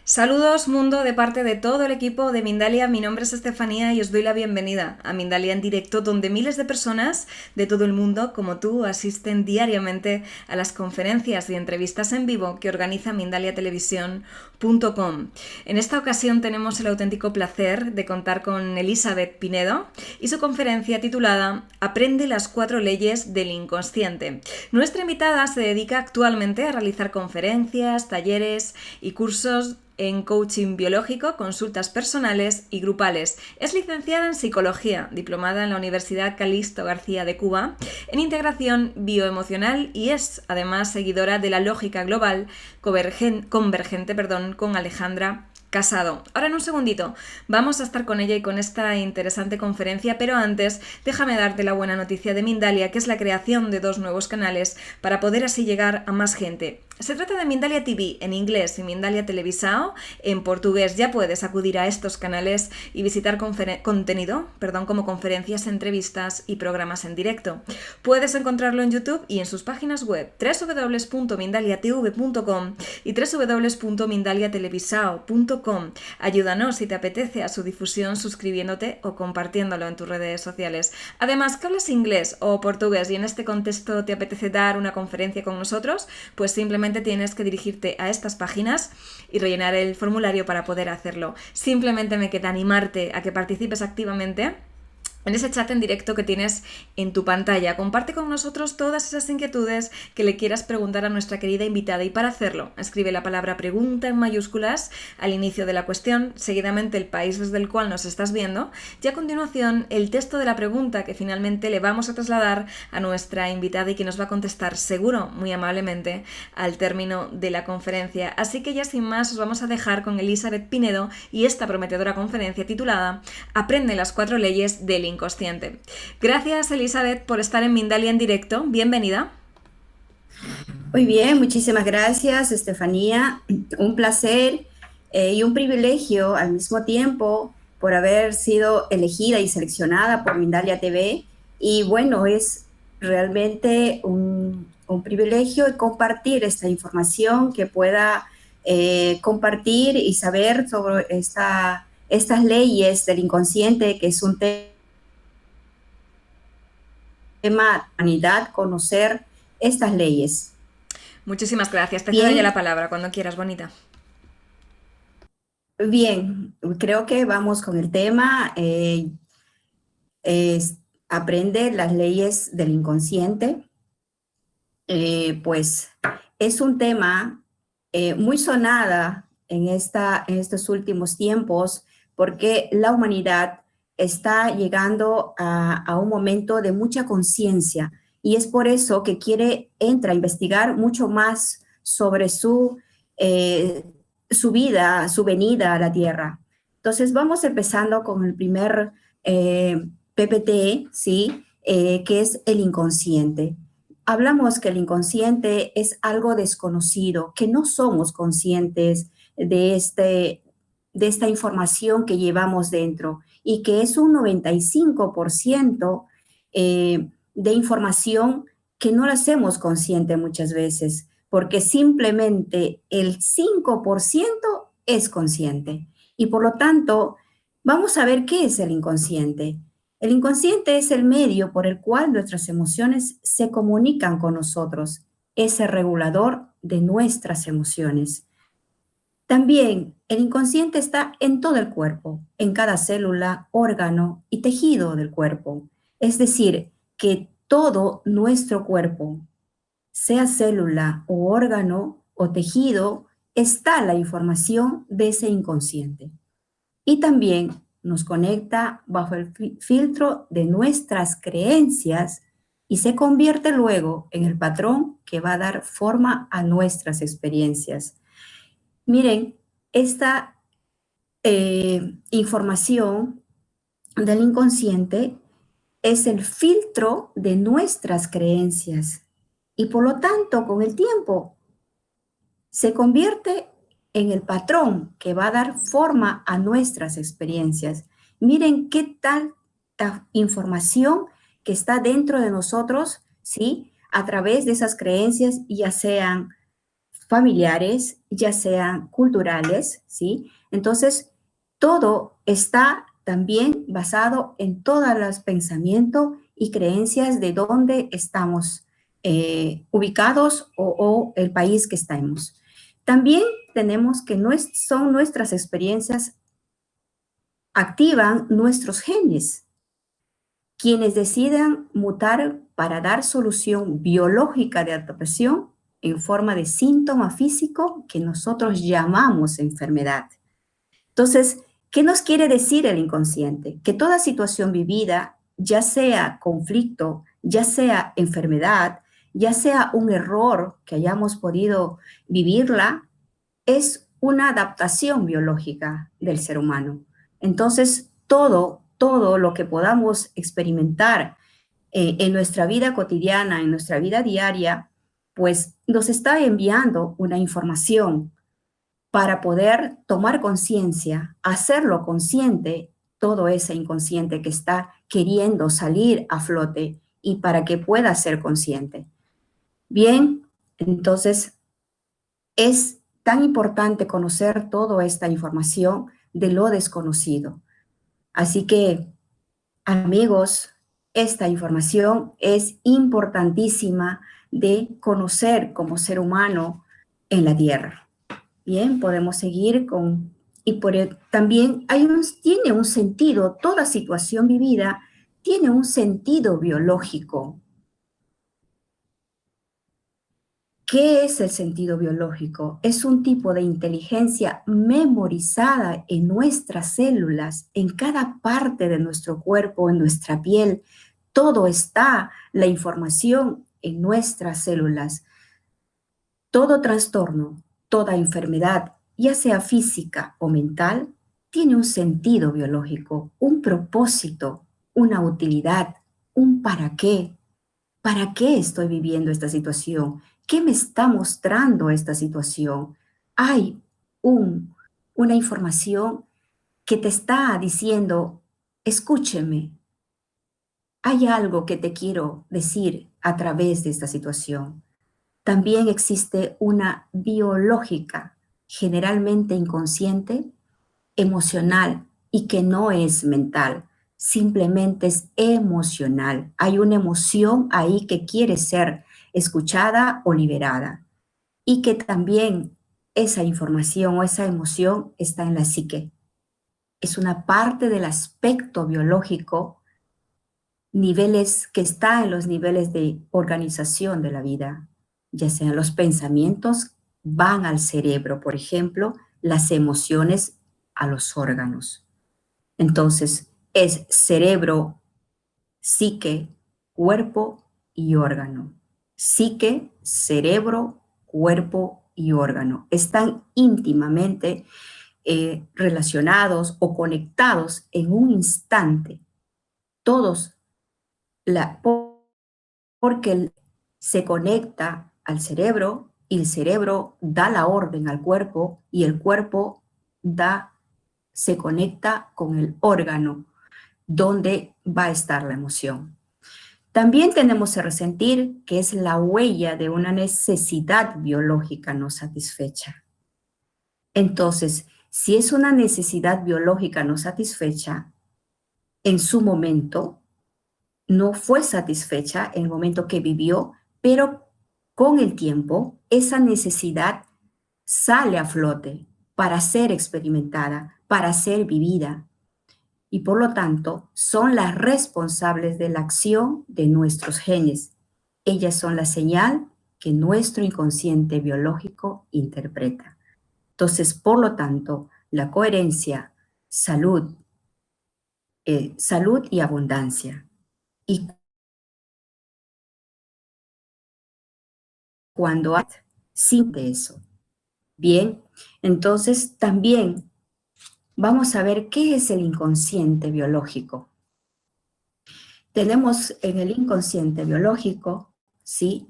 Saludos mundo de parte de todo el equipo de Mindalia, mi nombre es Estefanía y os doy la bienvenida a Mindalia en directo, donde miles de personas de todo el mundo como tú asisten diariamente a las conferencias y entrevistas en vivo que organiza mindaliatelevisión.com. En esta ocasión tenemos el auténtico placer de contar con Elizabeth Pinedo y su conferencia titulada Aprende las 4 leyes del inconsciente. Nuestra invitada se dedica actualmente a realizar conferencias, talleres y cursos en coaching biológico, consultas personales y grupales. Es licenciada en psicología, diplomada en la Universidad Calixto García de Cuba, en integración bioemocional y es además seguidora de la lógica global convergente con Alejandra Casado. Ahora en un segundito vamos a estar con ella y con esta interesante conferencia, pero antes déjame darte la buena noticia de Mindalia, que es la creación de 2 nuevos canales para poder así llegar a más gente. Se trata de Mindalia TV en inglés y Mindalia Televisao en portugués. Ya puedes acudir a estos canales y visitar contenido como conferencias, entrevistas y programas en directo. Puedes encontrarlo en YouTube y en sus páginas web www.mindaliatv.com y www.mindaliatelevisao.com. Ayúdanos si te apetece a su difusión suscribiéndote o compartiéndolo en tus redes sociales. Además, que hablas inglés o portugués y en este contexto te apetece dar una conferencia con nosotros, pues simplemente tienes que dirigirte a estas páginas y rellenar el formulario para poder hacerlo. Simplemente me queda animarte a que participes activamente en ese chat en directo que tienes en tu pantalla. Comparte con nosotros todas esas inquietudes que le quieras preguntar a nuestra querida invitada y para hacerlo escribe la palabra pregunta en mayúsculas al inicio de la cuestión, seguidamente el país desde el cual nos estás viendo y a continuación el texto de la pregunta que finalmente le vamos a trasladar a nuestra invitada y que nos va a contestar seguro, muy amablemente, al término de la conferencia. Así que ya sin más os vamos a dejar con Elizabeth Pinedo y esta prometedora conferencia titulada Aprende las 4 leyes del inconsciente. Gracias, Elizabeth, por estar en Mindalia en directo. Bienvenida. Muy bien, muchísimas gracias, Estefanía. Un placer y un privilegio al mismo tiempo por haber sido elegida y seleccionada por Mindalia TV. Y bueno, es realmente un privilegio compartir esta información que pueda compartir y saber sobre estas leyes del inconsciente, que es un tema de humanidad, conocer estas leyes. Muchísimas gracias. Te cedo ya la palabra cuando quieras, bonita. Bien, creo que vamos con el tema. Aprende las leyes del inconsciente. Pues es un tema muy sonada en estos últimos tiempos porque la humanidad está llegando a un momento de mucha conciencia y es por eso que entra a investigar mucho más sobre su vida, su venida a la Tierra. Entonces vamos empezando con el primer PPT, ¿sí? Que es el inconsciente. Hablamos que el inconsciente es algo desconocido, que no somos conscientes de esta información que llevamos dentro y que es un 95% de información que no la hacemos consciente muchas veces, porque simplemente el 5% es consciente. Y por lo tanto, vamos a ver qué es el inconsciente. El inconsciente es el medio por el cual nuestras emociones se comunican con nosotros. Es el regulador de nuestras emociones. También el inconsciente está en todo el cuerpo, en cada célula, órgano y tejido del cuerpo. Es decir, que todo nuestro cuerpo, sea célula o órgano o tejido, está la información de ese inconsciente. Y también nos conecta bajo el filtro de nuestras creencias y se convierte luego en el patrón que va a dar forma a nuestras experiencias. Miren, esta información del inconsciente es el filtro de nuestras creencias y por lo tanto con el tiempo se convierte en el patrón que va a dar forma a nuestras experiencias. Miren qué tanta información que está dentro de nosotros, ¿sí? A través de esas creencias, ya sean familiares, ya sean culturales, ¿sí? Entonces, todo está también basado en todos los pensamientos y creencias de dónde estamos ubicados o el país que estamos. También tenemos que son nuestras experiencias activan nuestros genes, quienes decidan mutar para dar solución biológica de adaptación en forma de síntoma físico que nosotros llamamos enfermedad. Entonces, ¿qué nos quiere decir el inconsciente? Que toda situación vivida, ya sea conflicto, ya sea enfermedad, ya sea un error que hayamos podido vivirla, es una adaptación biológica del ser humano. Entonces, todo lo que podamos experimentar en nuestra vida cotidiana, en nuestra vida diaria, pues nos está enviando una información para poder tomar conciencia, hacerlo consciente, todo ese inconsciente que está queriendo salir a flote y para que pueda ser consciente. Bien, entonces es tan importante conocer toda esta información de lo desconocido. Así que, amigos, esta información es importantísima de conocer como ser humano en la Tierra. Bien, podemos seguir con... también tiene un sentido, toda situación vivida tiene un sentido biológico. ¿Qué es el sentido biológico? Es un tipo de inteligencia memorizada en nuestras células, en cada parte de nuestro cuerpo, en nuestra piel. Todo está, la información en nuestras células. Todo trastorno, toda enfermedad, ya sea física o mental, tiene un sentido biológico, un propósito, una utilidad, un para qué. ¿Para qué estoy viviendo esta situación? ¿Qué me está mostrando esta situación? Hay una información que te está diciendo, escúcheme, hay algo que te quiero decir a través de esta situación. También existe una biológica, generalmente inconsciente, emocional y que no es mental, simplemente es emocional. Hay una emoción ahí que quiere ser escuchada o liberada y que también esa información o esa emoción está en la psique. Es una parte del aspecto biológico, niveles que está en los niveles de organización de la vida, ya sean los pensamientos, van al cerebro, por ejemplo, las emociones a los órganos. Entonces, es cerebro, psique, cuerpo y órgano. Psique, cerebro, cuerpo y órgano. Están íntimamente relacionados o conectados en un instante. Todos, porque se conecta al cerebro y el cerebro da la orden al cuerpo y el cuerpo se conecta con el órgano donde va a estar la emoción. También tenemos el resentir, que es la huella de una necesidad biológica no satisfecha. Entonces, si es una necesidad biológica no satisfecha, en su momento, no fue satisfecha en el momento que vivió, pero con el tiempo, esa necesidad sale a flote para ser experimentada, para ser vivida, y por lo tanto son las responsables de la acción de nuestros genes. Ellas son la señal que nuestro inconsciente biológico interpreta. Entonces, por lo tanto, la coherencia, salud y abundancia. Y cuando siente eso. Bien, entonces también vamos a ver qué es el inconsciente biológico. Tenemos en el inconsciente biológico, ¿sí?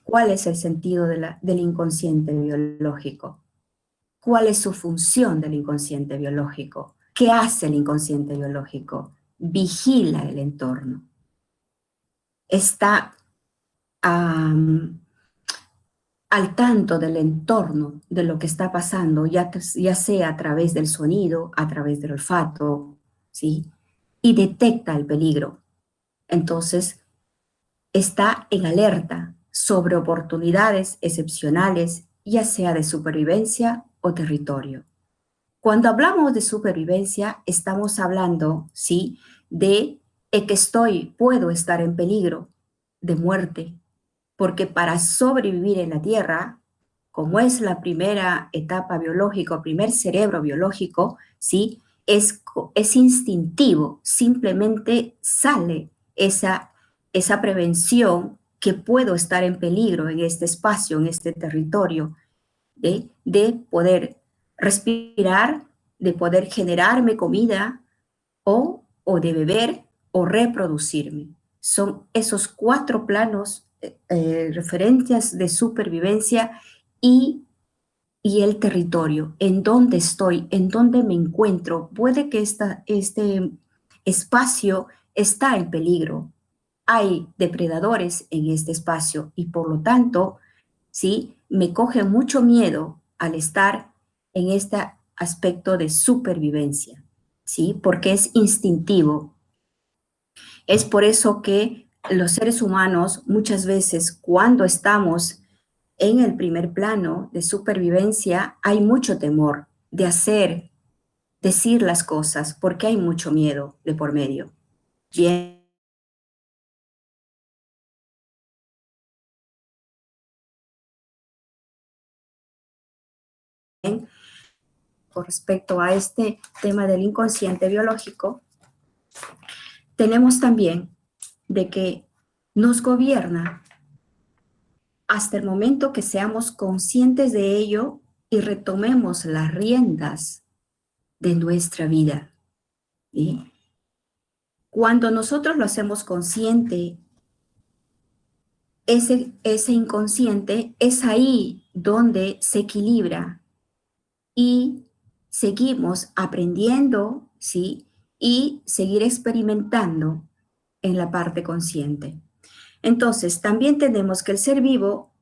¿Cuál es el sentido del inconsciente biológico? ¿Cuál es su función del inconsciente biológico? ¿Qué hace el inconsciente biológico? Vigila el entorno. está al tanto del entorno, de lo que está pasando, ya sea a través del sonido, a través del olfato, ¿sí? Y detecta el peligro. Entonces, está en alerta sobre oportunidades excepcionales, ya sea de supervivencia o territorio. Cuando hablamos de supervivencia, estamos hablando, ¿sí?, de que puedo estar en peligro de muerte, porque para sobrevivir en la Tierra, como es la primera etapa biológica, primer cerebro biológico, ¿sí?, es instintivo, simplemente sale esa prevención que puedo estar en peligro en este espacio, en este territorio, de poder respirar, de poder generarme comida o de beber o reproducirme. Son esos cuatro planos referencias de supervivencia y, y el territorio, en dónde estoy, en dónde me encuentro. Puede que este espacio está en peligro. Hay depredadores en este espacio y por lo tanto, ¿sí?, me coge mucho miedo al estar en este aspecto de supervivencia, ¿sí? Porque es instintivo. Es por eso que los seres humanos muchas veces cuando estamos en el primer plano de supervivencia hay mucho temor de decir las cosas, porque hay mucho miedo de por medio. Bien, con respecto a este tema del inconsciente biológico, tenemos también de que nos gobierna hasta el momento que seamos conscientes de ello y retomemos las riendas de nuestra vida. ¿Sí? Cuando nosotros lo hacemos consciente, ese inconsciente es ahí donde se equilibra y seguimos aprendiendo, ¿sí? Y seguir experimentando en la parte consciente. Entonces, también tenemos que el ser vivo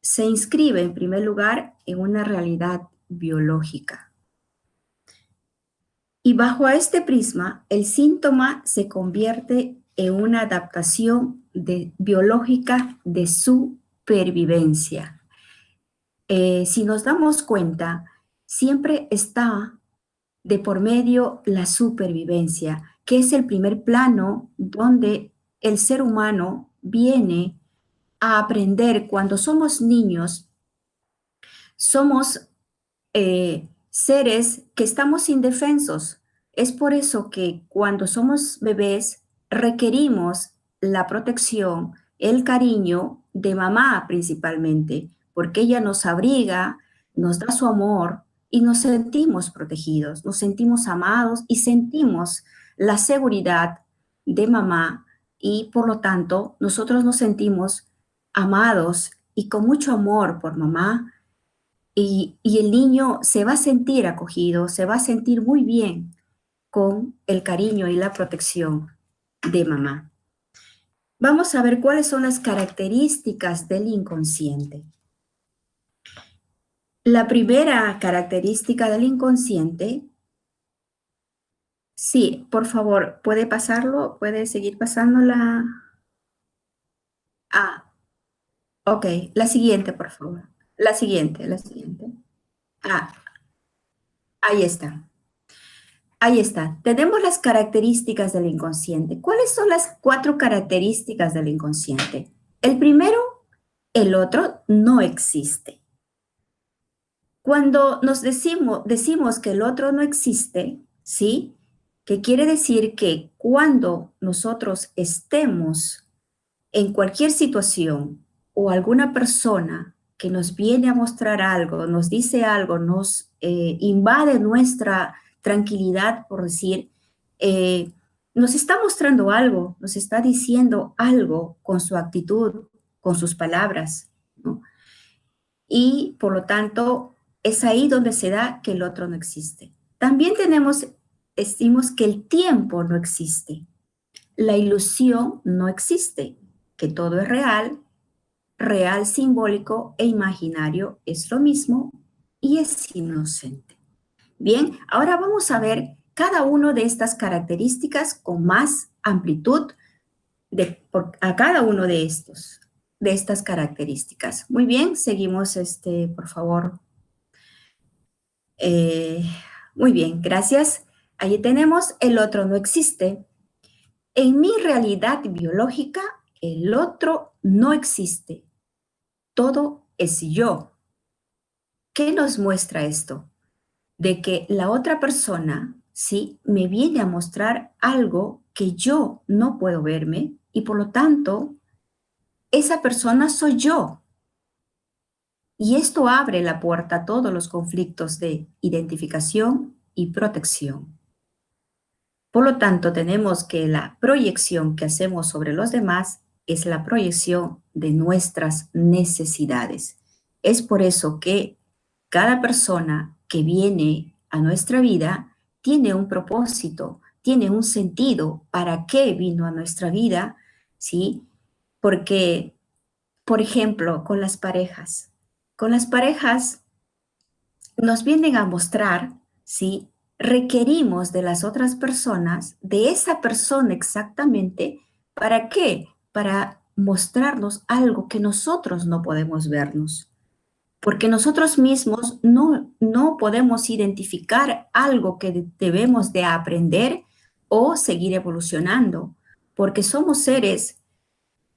se inscribe en primer lugar en una realidad biológica. Y bajo este prisma, el síntoma se convierte en una adaptación biológica de supervivencia. Si nos damos cuenta, siempre está de por medio la supervivencia, que es el primer plano donde el ser humano viene a aprender. Cuando somos niños, somos seres que estamos indefensos. Es por eso que cuando somos bebés requerimos la protección, el cariño de mamá principalmente, porque ella nos abriga, nos da su amor y nos sentimos protegidos, nos sentimos amados y sentimos la seguridad de mamá y por lo tanto nosotros nos sentimos amados y con mucho amor por mamá y el niño se va a sentir acogido, se va a sentir muy bien con el cariño y la protección de mamá. Vamos a ver cuáles son las características del inconsciente. La primera característica del inconsciente, sí, por favor, ¿puede pasarlo? ¿Puede seguir pasándola? Ah, ok, la siguiente, por favor. La siguiente. Ah, ahí está. Ahí está. Tenemos las características del inconsciente. ¿Cuáles son las cuatro características del inconsciente? El primero, el otro no existe. Cuando decimos que el otro no existe, ¿sí? Que quiere decir que cuando nosotros estemos en cualquier situación o alguna persona que nos viene a mostrar algo, nos dice algo, nos invade nuestra tranquilidad, por decir, eh, nos está mostrando algo, nos está diciendo algo con su actitud, con sus palabras, ¿no? Y por lo tanto, es ahí donde se da que el otro no existe. También decimos que el tiempo no existe, la ilusión no existe. que todo es real, real simbólico e imaginario es lo mismo y es inocente. Bien, ahora vamos a ver cada una de estas características con más amplitud a cada uno de estas características. Muy bien, seguimos, por favor. Eh, Muy bien, gracias. Allí tenemos el otro no existe. En mi realidad biológica, el otro no existe. Todo es yo. ¿Qué nos muestra esto? De que la otra persona, sí, me viene a mostrar algo que yo no puedo verme y por lo tanto, esa persona soy yo. Y esto abre la puerta a todos los conflictos de identificación y protección. Por lo tanto, tenemos que la proyección que hacemos sobre los demás es la proyección de nuestras necesidades. Es por eso que cada persona que viene a nuestra vida tiene un propósito, tiene un sentido para qué vino a nuestra vida, ¿sí? Porque, por ejemplo, con las parejas nos vienen a mostrar, ¿sí? Requerimos de las otras personas, de esa persona exactamente, ¿para qué? Para mostrarnos algo que nosotros no podemos vernos. Porque nosotros mismos no podemos identificar algo que debemos de aprender o seguir evolucionando, porque somos seres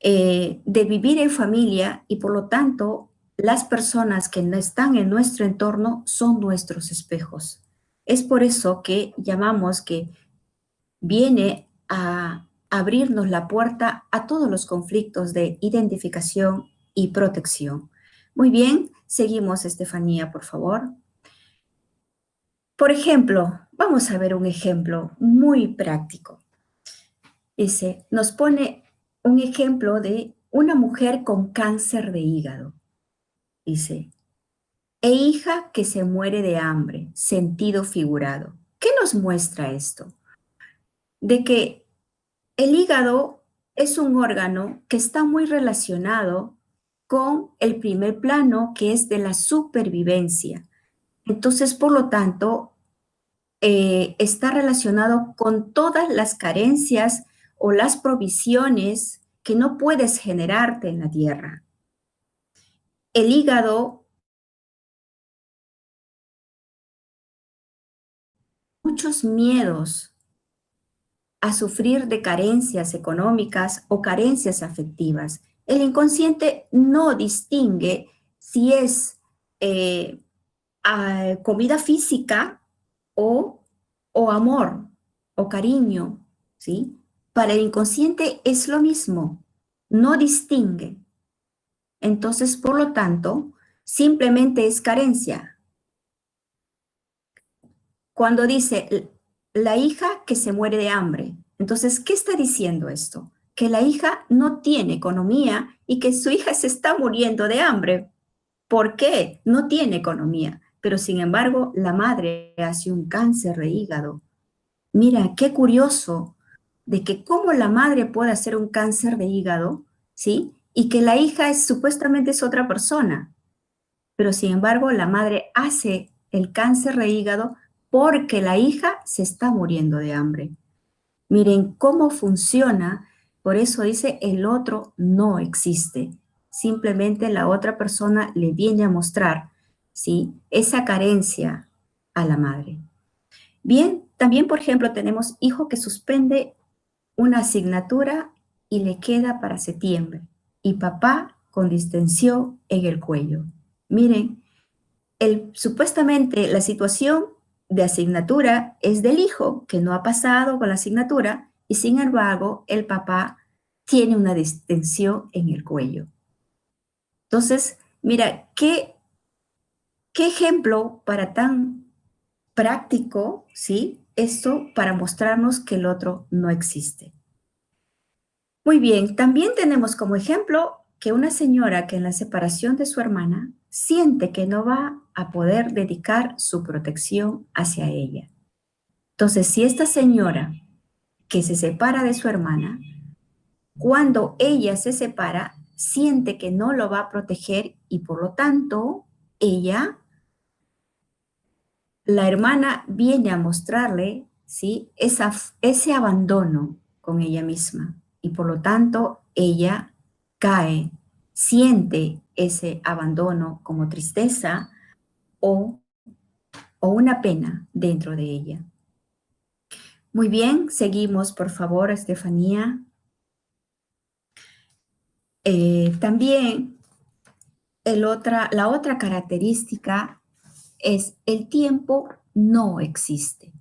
de vivir en familia y por lo tanto las personas que no están en nuestro entorno son nuestros espejos. Es por eso que llamamos que viene a abrirnos la puerta a todos los conflictos de identificación y protección. Muy bien, seguimos, Estefanía, por favor. Por ejemplo, vamos a ver un ejemplo muy práctico. Dice, nos pone un ejemplo de una mujer con cáncer de hígado. Dice, e hija que se muere de hambre, sentido figurado. ¿Qué nos muestra esto? De que el hígado es un órgano que está muy relacionado con el primer plano, que es de la supervivencia. Entonces, por lo tanto, está relacionado con todas las carencias o las provisiones que no puedes generarte en la tierra. El hígado, muchos miedos a sufrir de carencias económicas o carencias afectivas. El inconsciente no distingue si es comida física o, o amor o cariño, ¿sí? Para el inconsciente es lo mismo, no distingue. Entonces, por lo tanto, simplemente es carencia. Cuando dice la hija que se muere de hambre, entonces, ¿qué está diciendo esto? Que la hija no tiene economía y que su hija se está muriendo de hambre. ¿Por qué? No tiene economía, pero sin embargo, la madre hace un cáncer de hígado. Mira, qué curioso de que cómo la madre puede hacer un cáncer de hígado, ¿sí? Y que la hija supuestamente es otra persona, pero sin embargo la madre hace el cáncer de hígado porque la hija se está muriendo de hambre. Miren cómo funciona, por eso dice el otro no existe. Simplemente la otra persona le viene a mostrar, ¿sí? Esa carencia a la madre. Bien, también, por ejemplo, tenemos hijo que suspende una asignatura y le queda para septiembre. Y papá con distensión en el cuello. Miren, supuestamente la situación de asignatura es del hijo que no ha pasado con la asignatura y sin embargo el papá tiene una distensión en el cuello. Entonces, mira, qué ejemplo para tan práctico, ¿sí? Esto para mostrarnos que el otro no existe. Muy bien, también tenemos como ejemplo que una señora que en la separación de su hermana siente que no va a poder dedicar su protección hacia ella. Entonces, si esta señora que se separa de su hermana Cuando ella se separa, siente que no lo va a proteger y por lo tanto, la hermana viene a mostrarle, ¿sí? Ese abandono con ella misma y por lo tanto ella cae, siente ese abandono como tristeza o, o una pena dentro de ella. Muy bien, seguimos por favor, Estefanía. También la otra característica es el tiempo no existe,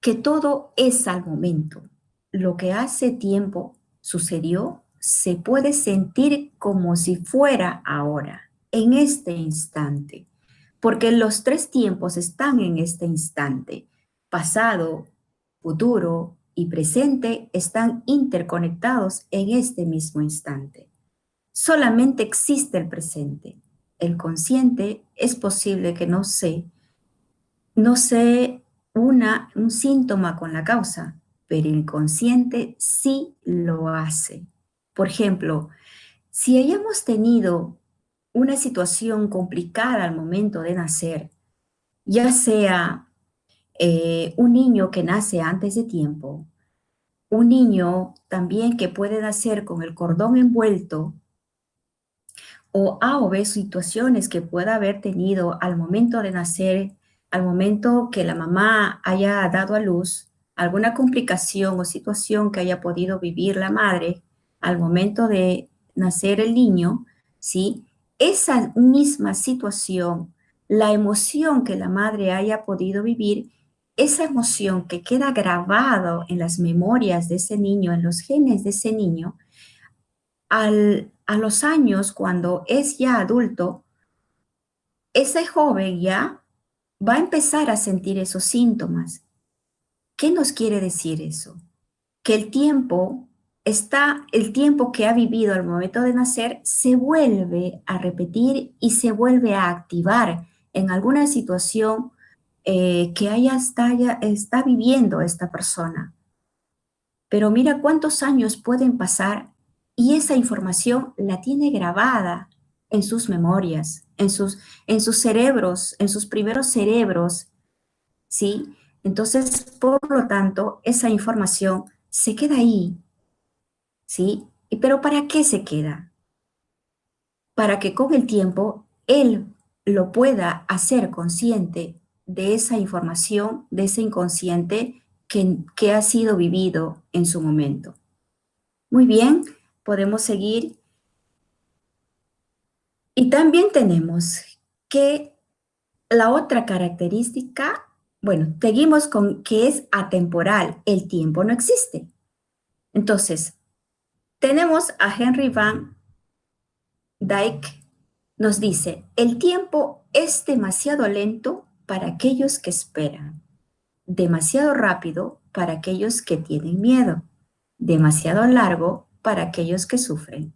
que todo es al momento. Lo que hace tiempo sucedió se puede sentir como si fuera ahora, en este instante, porque los tres tiempos están en este instante. Pasado, futuro y presente están interconectados en este mismo instante. Solamente existe el presente. El consciente es posible que no sé un síntoma con la causa, pero el inconsciente sí lo hace. Por ejemplo, si hayamos tenido una situación complicada al momento de nacer, ya sea un niño que nace antes de tiempo, un niño también que puede nacer con el cordón envuelto, o A o B situaciones que pueda haber tenido al momento de nacer, al momento que la mamá haya dado a luz, alguna complicación o situación que haya podido vivir la madre al momento de nacer el niño, ¿sí? Esa misma situación, la emoción que la madre haya podido vivir, esa emoción que queda grabado en las memorias de ese niño, en los genes de ese niño, a los años, cuando es ya adulto, ese joven ya va a empezar a sentir esos síntomas. ¿Qué nos quiere decir eso? Que el tiempo que ha vivido al momento de nacer se vuelve a repetir y se vuelve a activar en alguna situación que está viviendo esta persona. Pero mira cuántos años pueden pasar y esa información la tiene grabada en sus memorias, en sus cerebros, en sus primeros cerebros, ¿sí? Entonces, por lo tanto, esa información se queda ahí, ¿sí? Pero ¿para qué se queda? Para que con el tiempo él lo pueda hacer consciente de esa información, de ese inconsciente que ha sido vivido en su momento. Muy bien, podemos seguir. Y también tenemos que la otra característica, bueno, seguimos con que es atemporal, el tiempo no existe. Entonces, tenemos a Henry Van Dyke, nos dice, el tiempo es demasiado lento para aquellos que esperan, demasiado rápido para aquellos que tienen miedo, demasiado largo para aquellos que sufren,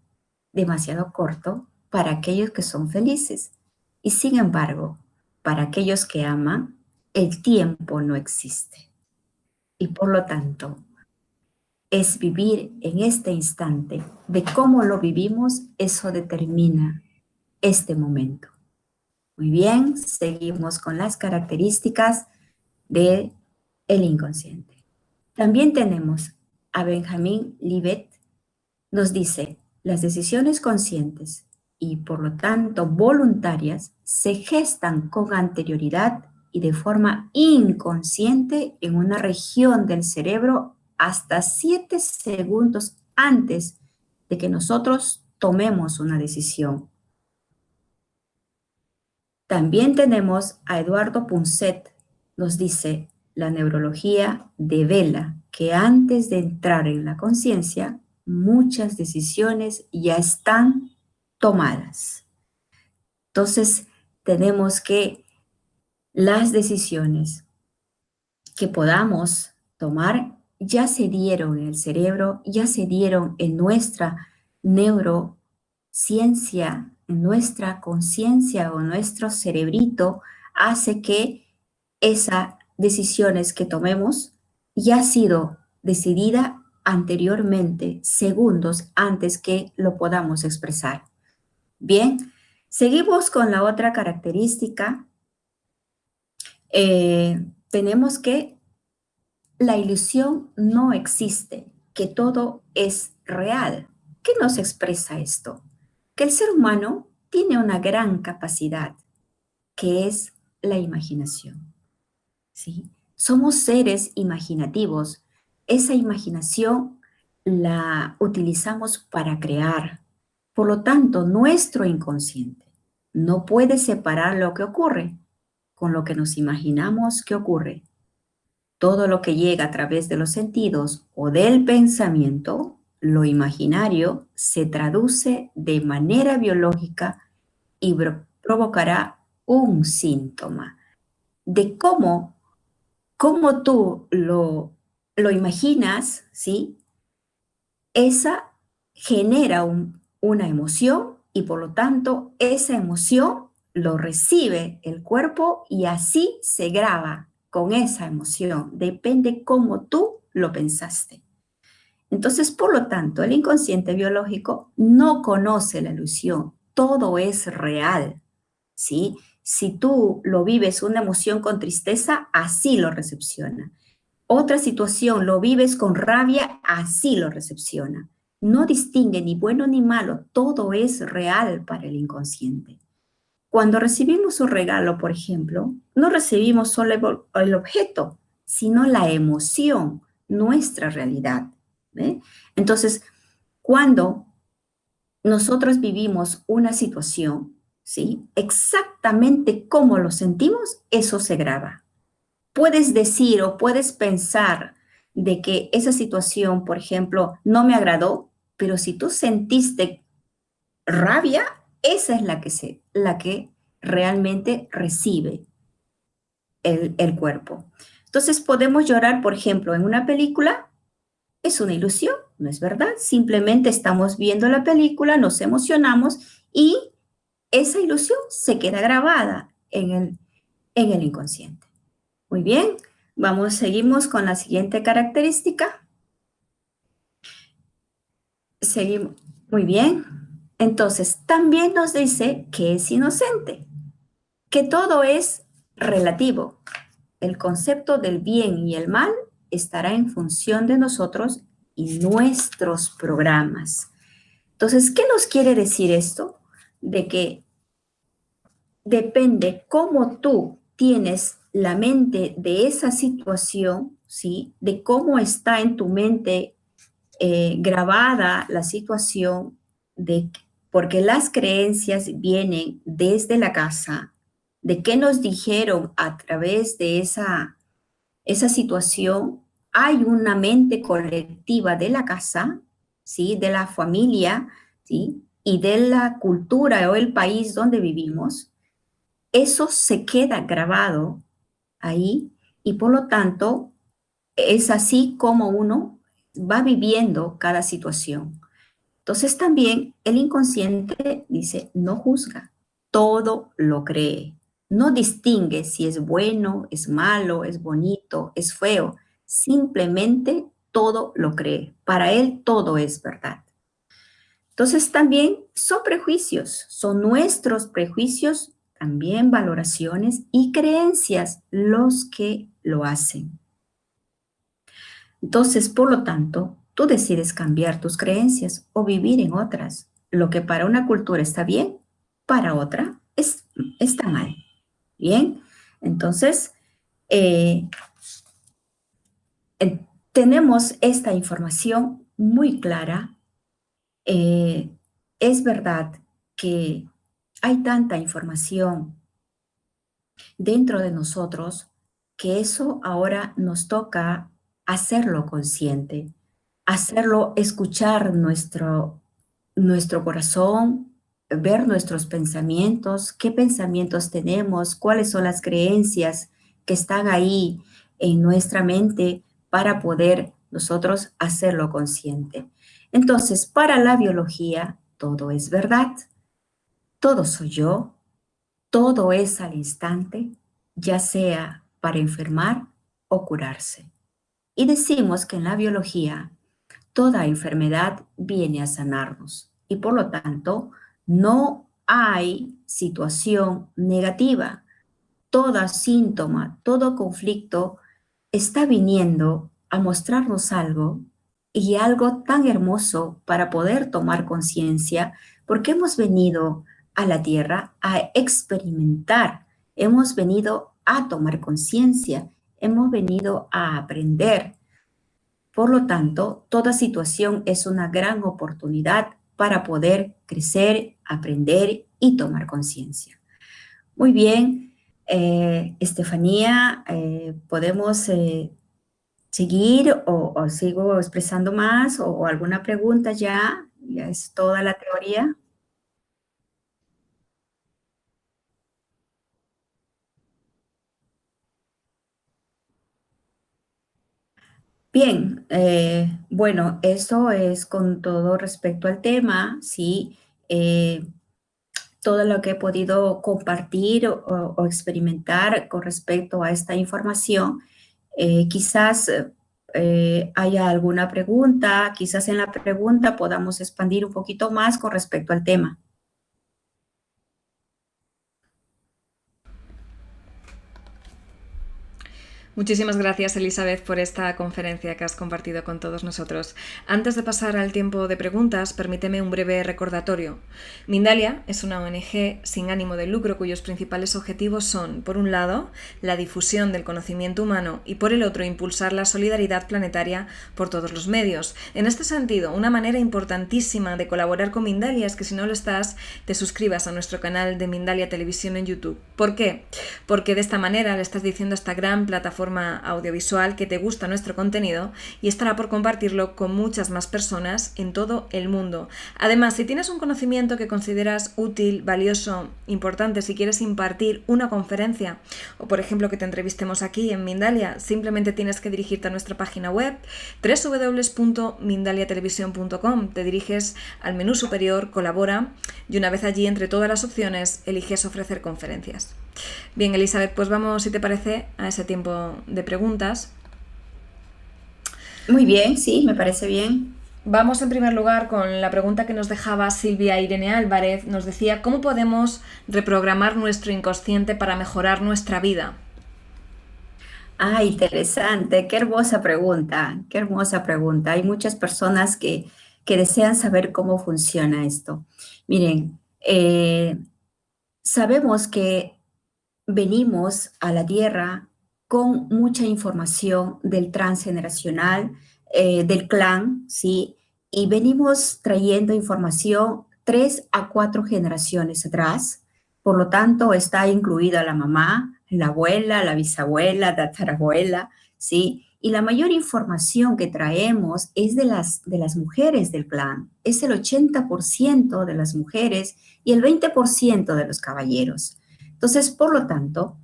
demasiado corto para aquellos que son felices. Y sin embargo, para aquellos que aman, el tiempo no existe. Y por lo tanto, es vivir en este instante. De cómo lo vivimos, eso determina este momento. Muy bien, seguimos con las características del inconsciente. También tenemos a Benjamin Libet, nos dice, las decisiones conscientes y por lo tanto voluntarias se gestan con anterioridad y de forma inconsciente en una región del cerebro hasta 7 segundos antes de que nosotros tomemos una decisión. También tenemos a Eduardo Punset, nos dice, la neurología devela que antes de entrar en la conciencia, muchas decisiones ya están tomadas. Entonces, tenemos que las decisiones que podamos tomar ya se dieron en el cerebro, ya se dieron en nuestra neurociencia, en nuestra conciencia o nuestro cerebrito, hace que esas decisiones que tomemos ya ha sido decidida anteriormente, segundos antes que lo podamos expresar. Bien, seguimos con la otra característica. Tenemos que la ilusión no existe, que todo es real. ¿Qué nos expresa esto? Que el ser humano tiene una gran capacidad, que es la imaginación. ¿Sí? Somos seres imaginativos. Esa imaginación la utilizamos para crear. Por lo tanto, nuestro inconsciente no puede separar lo que ocurre con lo que nos imaginamos que ocurre. Todo lo que llega a través de los sentidos o del pensamiento, lo imaginario, se traduce de manera biológica y provocará un síntoma de cómo tú lo imaginas, ¿sí? Esa genera una emoción y por lo tanto esa emoción lo recibe el cuerpo y así se graba con esa emoción. Depende cómo tú lo pensaste. Entonces, por lo tanto, el inconsciente biológico no conoce la ilusión. Todo es real, ¿sí? Si tú lo vives una emoción con tristeza, así lo recepciona. Otra situación lo vives con rabia, así lo recepciona. No distingue ni bueno ni malo, todo es real para el inconsciente. Cuando recibimos un regalo, por ejemplo, no recibimos solo el objeto, sino la emoción, nuestra realidad. ¿Ve? Entonces, cuando nosotros vivimos una situación, ¿sí? Exactamente cómo lo sentimos, eso se graba. Puedes decir o puedes pensar de que esa situación, por ejemplo, no me agradó, pero si tú sentiste rabia, esa es la que realmente recibe el cuerpo. Entonces podemos llorar, por ejemplo, en una película, es una ilusión, no es verdad, simplemente estamos viendo la película, nos emocionamos y esa ilusión se queda grabada en el inconsciente. Muy bien, seguimos con la siguiente característica. Seguimos, muy bien. Entonces, también nos dice que es inocente, que todo es relativo. El concepto del bien y el mal estará en función de nosotros y nuestros programas. Entonces, ¿qué nos quiere decir esto? De que depende cómo tú tienes la mente de esa situación, ¿sí? De cómo está en tu mente grabada la situación, porque las creencias vienen desde la casa, de qué nos dijeron a través de esa situación. Hay una mente colectiva de la casa, ¿sí? De la familia, ¿sí? Y de la cultura o el país donde vivimos. Eso se queda grabado ahí y por lo tanto es así como uno va viviendo cada situación. Entonces también el inconsciente dice, no juzga, todo lo cree, no distingue si es bueno, es malo, es bonito, es feo, simplemente todo lo cree. Para él todo es verdad. Entonces también son prejuicios, son nuestros prejuicios, también valoraciones y creencias los que lo hacen. Entonces, por lo tanto, tú decides cambiar tus creencias o vivir en otras. Lo que para una cultura está bien, para otra está mal. Bien, entonces, eh, tenemos esta información muy clara. Eh, es verdad que hay tanta información dentro de nosotros que eso ahora nos toca hacerlo consciente, hacerlo escuchar nuestro corazón, ver nuestros pensamientos, qué pensamientos tenemos, cuáles son las creencias que están ahí en nuestra mente para poder nosotros hacerlo consciente. Entonces, para la biología, todo es verdad, todo soy yo, todo es al instante, ya sea para enfermar o curarse. Y decimos que en la biología Toda enfermedad viene a sanarnos y por lo tanto no hay situación negativa. Todo síntoma, todo conflicto está viniendo a mostrarnos algo y algo tan hermoso para poder tomar conciencia, porque hemos venido a la tierra a experimentar, hemos venido a tomar conciencia, hemos venido a aprender. Por lo tanto, toda situación es una gran oportunidad para poder crecer, aprender y tomar conciencia. Muy bien, Estefanía, podemos seguir o sigo expresando más o alguna pregunta ya. Ya es toda la teoría. Bien, bueno, eso es con todo respecto al tema, sí. Todo lo que he podido compartir o experimentar con respecto a esta información. Quizás haya alguna pregunta, quizás en la pregunta podamos expandir un poquito más con respecto al tema. Muchísimas gracias, Elizabeth, por esta conferencia que has compartido con todos nosotros. Antes de pasar al tiempo de preguntas, permíteme un breve recordatorio. Mindalia es una ONG sin ánimo de lucro cuyos principales objetivos son, por un lado, la difusión del conocimiento humano y, por el otro, impulsar la solidaridad planetaria por todos los medios. En este sentido, una manera importantísima de colaborar con Mindalia es que, si no lo estás, te suscribas a nuestro canal de Mindalia Televisión en YouTube. ¿Por qué? Porque de esta manera le estás diciendo a esta gran plataforma audiovisual que te gusta nuestro contenido y estará por compartirlo con muchas más personas en todo el mundo. Además, si tienes un conocimiento que consideras útil, valioso, importante, si quieres impartir una conferencia o, por ejemplo, que te entrevistemos aquí en Mindalia, simplemente tienes que dirigirte a nuestra página web www.mindaliatelevisión.com. Te diriges al menú superior, colabora, y una vez allí, entre todas las opciones, eliges ofrecer conferencias. Bien, Elizabeth, pues vamos, si te parece, a ese tiempo de preguntas. Muy bien, sí, me parece bien. Vamos en primer lugar con la pregunta que nos dejaba Silvia Irene Álvarez. Nos decía, ¿cómo podemos reprogramar nuestro inconsciente para mejorar nuestra vida? Ah, interesante, qué hermosa pregunta, qué hermosa pregunta. Hay muchas personas que desean saber cómo funciona esto. Miren, sabemos que venimos a la Tierra con mucha información del transgeneracional, del clan, ¿sí? Y venimos trayendo información 3 a 4 generaciones atrás. Por lo tanto, está incluida la mamá, la abuela, la bisabuela, la tatarabuela, ¿sí? Y la mayor información que traemos es de las mujeres del clan. Es el 80% de las mujeres y el 20% de los caballeros. Entonces, por lo tanto,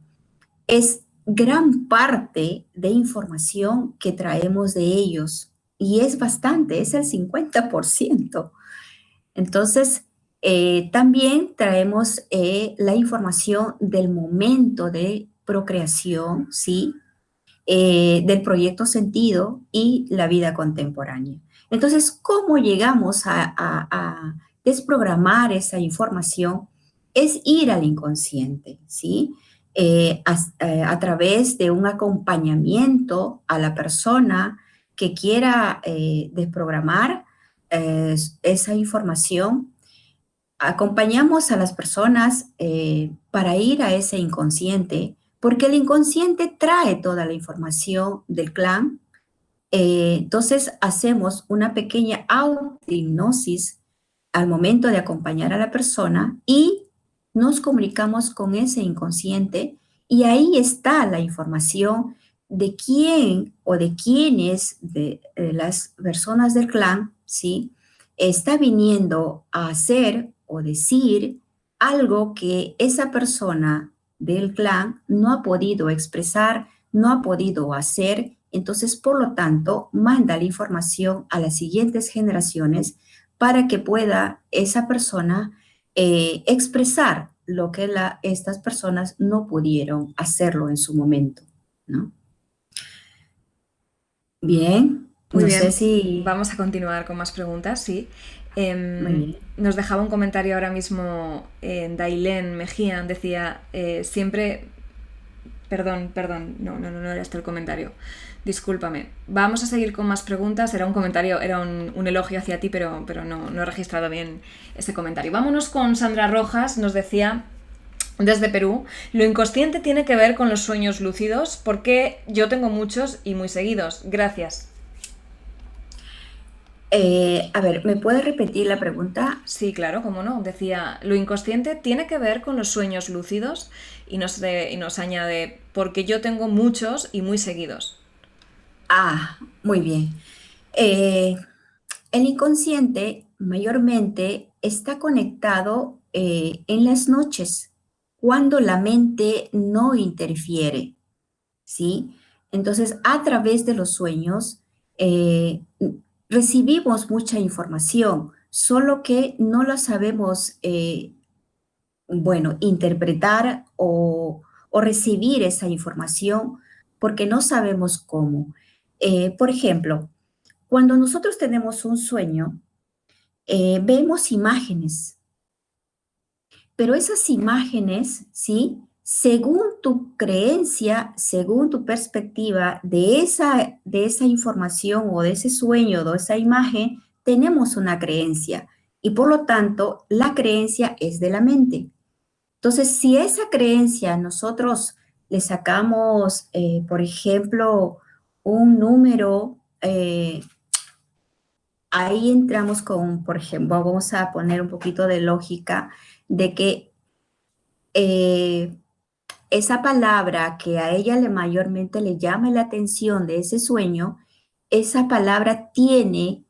es gran parte de información que traemos de ellos y es bastante, es el 50%. Entonces, también traemos la información del momento de procreación, ¿sí? Del proyecto Sentido y la vida contemporánea. Entonces, ¿cómo llegamos a desprogramar esa información? Es ir al inconsciente, ¿sí? A través de un acompañamiento a la persona que quiera desprogramar esa información. Acompañamos a las personas para ir a ese inconsciente, porque el inconsciente trae toda la información del clan. Entonces hacemos una pequeña autohipnosis al momento de acompañar a la persona y nos comunicamos con ese inconsciente y ahí está la información de quién o de quiénes de las personas del clan, ¿sí? Está viniendo a hacer o decir algo que esa persona del clan no ha podido expresar, no ha podido hacer. Entonces, por lo tanto, manda la información a las siguientes generaciones para que pueda esa persona expresar lo que estas personas no pudieron hacerlo en su momento, ¿no? Bien. Muy No sé bien, si... vamos a continuar con más preguntas, sí. Muy bien. Nos dejaba un comentario ahora mismo Dailén Mejía, decía, siempre... Perdón, no era este el comentario. Discúlpame. Vamos a seguir con más preguntas. Era un comentario, era un elogio hacia ti, pero no he registrado bien ese comentario. Vámonos con Sandra Rojas, nos decía desde Perú, lo inconsciente tiene que ver con los sueños lúcidos, porque yo tengo muchos y muy seguidos. Gracias. A ver, ¿me puede repetir la pregunta? Sí, claro, cómo no. Decía, lo inconsciente tiene que ver con los sueños lúcidos y nos añade, porque yo tengo muchos y muy seguidos. Ah, muy bien. Eh, el inconsciente mayormente está conectado en las noches, cuando la mente no interfiere, ¿sí? Entonces, a través de los sueños, eh, recibimos mucha información, solo que no la sabemos, bueno, interpretar o recibir esa información porque no sabemos cómo. Por ejemplo, cuando nosotros tenemos un sueño, vemos imágenes, pero esas imágenes, ¿sí? Según tu creencia, según tu perspectiva de esa información o de ese sueño o de esa imagen, tenemos una creencia y por lo tanto la creencia es de la mente. Entonces, si a esa creencia nosotros le sacamos, por ejemplo, un número, ahí entramos con, por ejemplo, vamos a poner un poquito de lógica de que eh, esa palabra que a ella le mayormente le llama la atención de ese sueño, esa palabra tiene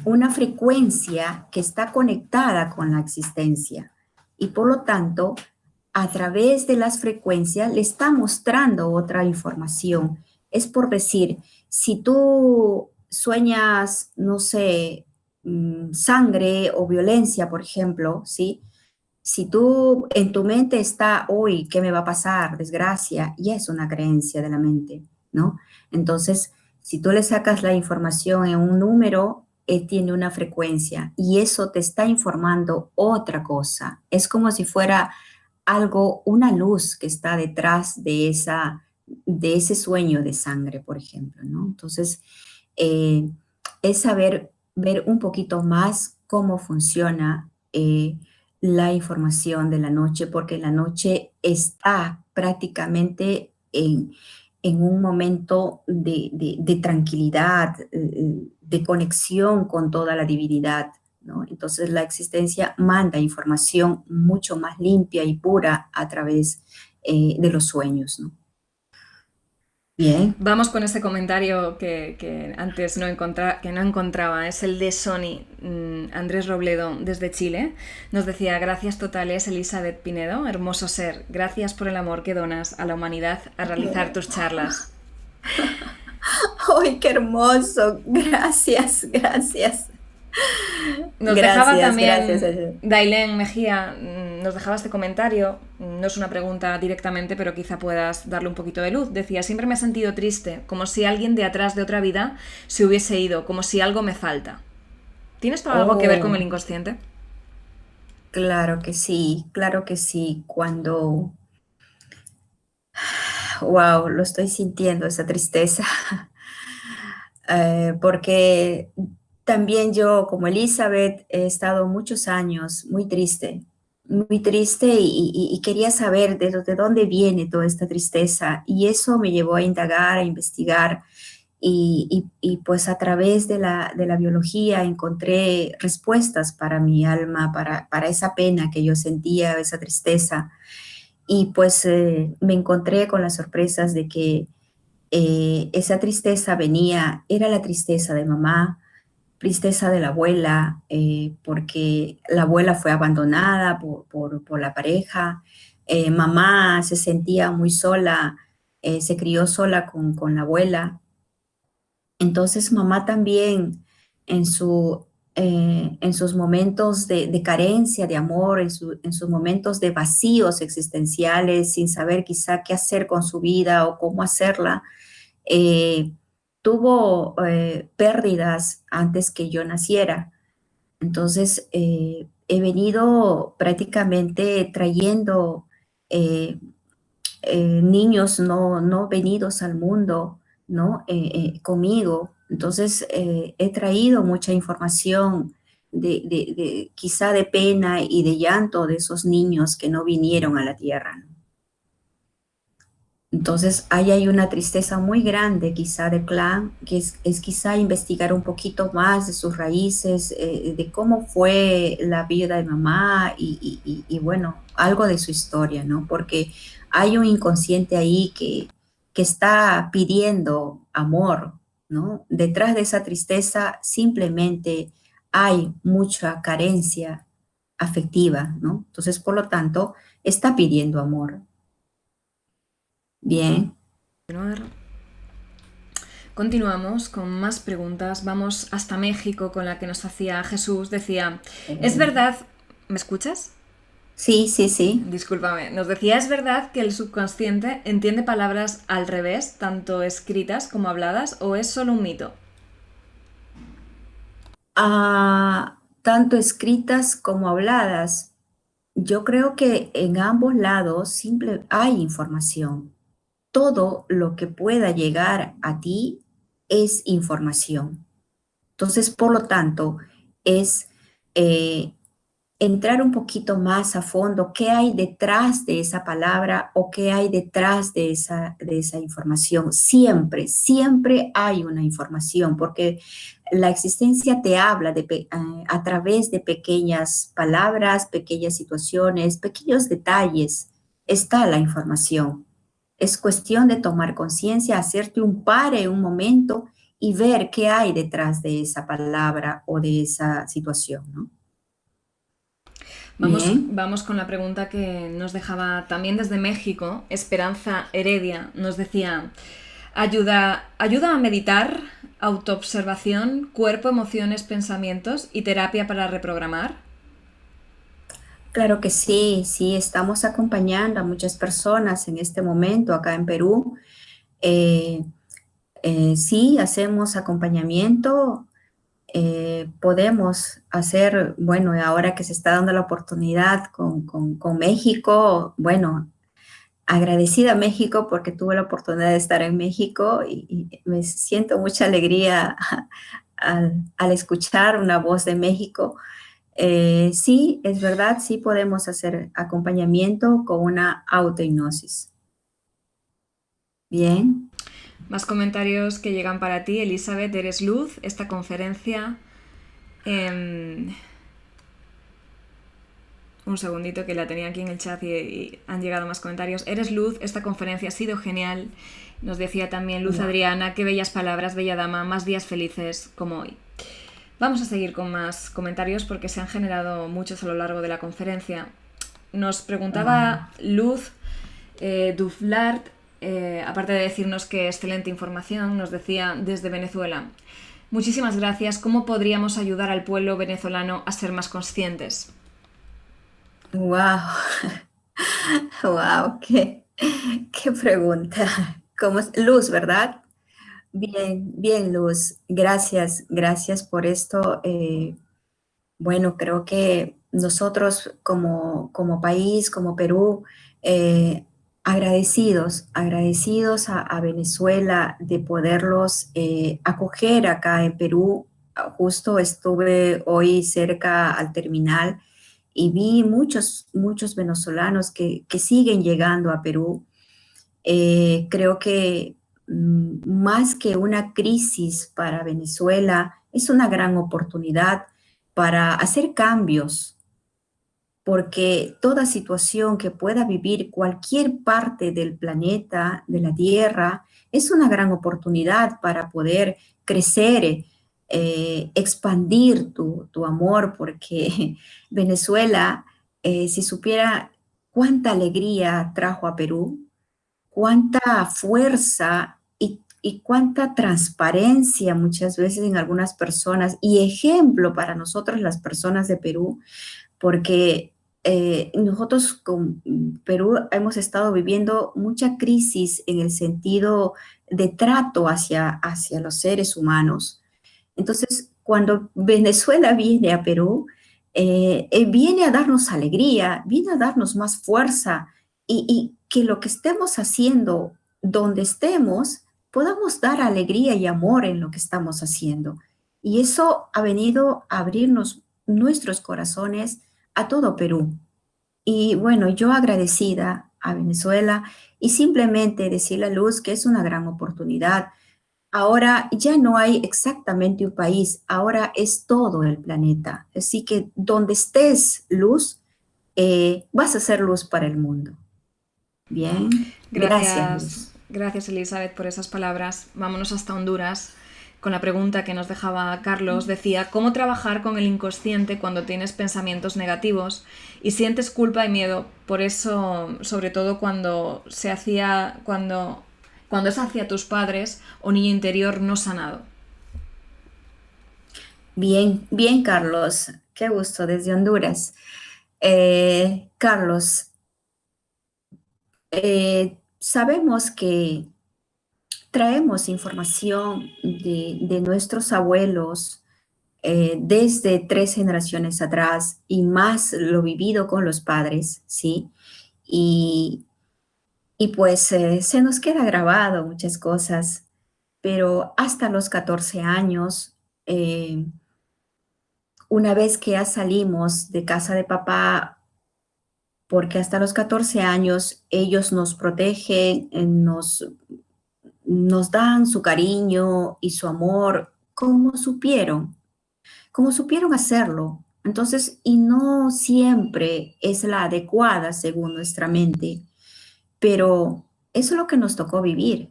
una frecuencia que está conectada con la existencia y por lo tanto, a través de las frecuencias le está mostrando otra información. Es por decir, si tú sueñas, no sé, sangre o violencia, por ejemplo, ¿sí? Si tú en tu mente está, hoy, ¿qué me va a pasar? Desgracia, ya es una creencia de la mente, ¿no? Entonces, si tú le sacas la información en un número, tiene una frecuencia y eso te está informando otra cosa. Es como si fuera algo, una luz que está detrás de ese sueño de sangre, por ejemplo, ¿no? Entonces, eh, es saber ver un poquito más cómo funciona la información de la noche, porque la noche está prácticamente en un momento de tranquilidad, de conexión con toda la divinidad, ¿no? Entonces la existencia manda información mucho más limpia y pura a través de los sueños, ¿no? Bien. Vamos con ese comentario que antes que no encontraba. Es el de Sony, Andrés Robledo, desde Chile. Nos decía, gracias totales, Elizabeth Pinedo, hermoso ser. Gracias por el amor que donas a la humanidad al realizar tus charlas. ¡Ay, qué hermoso! Gracias, gracias. Nos dejaba Gracias, gracias. también Dailén Mejía, nos dejaba este comentario, no es una pregunta directamente, pero quizá puedas darle un poquito de luz. Decía, siempre me he sentido triste, como si alguien de atrás de otra vida se hubiese ido, como si algo me falta. ¿Tienes todo algo que ver con el Oh, inconsciente? claro que sí, claro que sí. Cuando, wow, lo estoy sintiendo, esa tristeza. Porque también yo, como Elizabeth, he estado muchos años muy triste y quería saber de dónde viene toda esta tristeza. Y eso me llevó a indagar, a investigar. Y pues a través de la biología encontré respuestas para mi alma, para esa pena que yo sentía, esa tristeza. Y pues me encontré con las sorpresas de que esa tristeza era la tristeza de mamá, tristeza de la abuela, porque la abuela fue abandonada por la pareja, mamá se sentía muy sola, se crió sola con la abuela, entonces mamá también en, en sus momentos de carencia, de amor, en sus momentos de vacíos existenciales, sin saber quizá qué hacer con su vida o cómo hacerla, eh, tuvo pérdidas antes que yo naciera. Entonces, he venido prácticamente trayendo eh, niños no venidos al mundo, ¿no? Conmigo. Entonces, he traído mucha información quizá de pena y de llanto de esos niños que no vinieron a la tierra, ¿no? Entonces, ahí hay una tristeza muy grande quizá de clan, que es quizá investigar un poquito más de sus raíces, de cómo fue la vida de mamá y bueno, algo de su historia, ¿no? Porque hay un inconsciente ahí que está pidiendo amor, ¿no? Detrás de esa tristeza simplemente hay mucha carencia afectiva, ¿no? Entonces, por lo tanto, está pidiendo amor. Bien. Continuar. Continuamos con más preguntas. Vamos hasta México con la que nos hacía Jesús. Decía, ¿es verdad? ¿Me escuchas? Sí, sí, sí. Discúlpame. Nos decía, ¿es verdad que el subconsciente entiende palabras al revés, tanto escritas como habladas, o es solo un mito? Tanto escritas como habladas. Yo creo que en ambos lados simple hay información. Todo lo que pueda llegar a ti es información. Entonces, por lo tanto, es eh, entrar un poquito más a fondo, qué hay detrás de esa palabra o qué hay detrás de esa información. Siempre, siempre hay una información, porque la existencia te habla a través de pequeñas palabras, pequeñas situaciones, pequeños detalles. Está la información. Es cuestión de tomar conciencia, hacerte un pare un momento y ver qué hay detrás de esa palabra o de esa situación, ¿no? Bien. Vamos con la pregunta que nos dejaba también desde México. Esperanza Heredia nos decía, ayuda a meditar, autoobservación, cuerpo, emociones, pensamientos y terapia para reprogramar. Claro que sí, sí, estamos acompañando a muchas personas en este momento acá en Perú. Eh, sí, hacemos acompañamiento, podemos hacer, bueno, ahora que se está dando la oportunidad con México, bueno, agradecida a México porque tuve la oportunidad de estar en México y me siento mucha alegría al escuchar una voz de México. Sí, es verdad, sí podemos hacer acompañamiento con una autohipnosis. Bien. Más comentarios que llegan para ti. Elizabeth, eres luz. Esta conferencia... em, un segundito que la tenía aquí en el chat y han llegado más comentarios. Eres luz, esta conferencia ha sido genial. Nos decía también Luz Wow. Adriana, qué bellas palabras, bella dama, más días felices como hoy. Vamos a seguir con más comentarios porque se han generado muchos a lo largo de la conferencia. Nos Wow. preguntaba Luz Duflart, aparte de decirnos que excelente información, nos decía desde Venezuela. Muchísimas gracias. ¿Cómo podríamos ayudar al pueblo venezolano a ser más conscientes? Wow. Wow, qué pregunta. ¿Cómo es? Luz, ¿verdad? Bien, bien, Luz. Gracias, gracias por esto. Bueno, creo que nosotros como país, como Perú, agradecidos a Venezuela de poderlos acoger acá en Perú. Justo estuve hoy cerca al terminal y vi muchos venezolanos que siguen llegando a Perú. Creo que más que una crisis para Venezuela, es una gran oportunidad para hacer cambios, porque toda situación que pueda vivir cualquier parte del planeta, de la Tierra, es una gran oportunidad para poder crecer, expandir tu amor, porque Venezuela, si supiera cuánta alegría trajo a Perú, cuánta fuerza y cuánta transparencia muchas veces en algunas personas y ejemplo para nosotros las personas de Perú, porque nosotros con Perú hemos estado viviendo mucha crisis en el sentido de trato hacia los seres humanos. Entonces, cuando Venezuela viene a Perú, viene a darnos alegría, viene a darnos más fuerza y que lo que estemos haciendo, donde estemos, podamos dar alegría y amor en lo que estamos haciendo. Y eso ha venido a abrirnos nuestros corazones a todo Perú. Y bueno, yo agradecida a Venezuela y simplemente decirle a Luz que es una gran oportunidad. Ahora ya no hay exactamente un país, ahora es todo el planeta. Así que donde estés, Luz, vas a ser luz para el mundo. Bien, gracias, Gracias, Luz. gracias Elizabeth por esas palabras. Vámonos hasta Honduras con la pregunta que nos dejaba Carlos. Decía, ¿cómo trabajar con el inconsciente cuando tienes pensamientos negativos y sientes culpa y miedo? Por eso, sobre todo cuando es hacia tus padres o niño interior no sanado. Bien, bien, Carlos. Qué gusto desde Honduras. Carlos, sabemos que traemos información de nuestros abuelos desde 3 generaciones atrás y más lo vivido con los padres, ¿sí? Y, y pues se nos queda grabado muchas cosas, pero hasta los 14 años, una vez que ya salimos de casa de papá, porque hasta los 14 años ellos nos protegen, nos dan su cariño y su amor como supieron hacerlo. Entonces, y no siempre es la adecuada según nuestra mente, pero eso es lo que nos tocó vivir.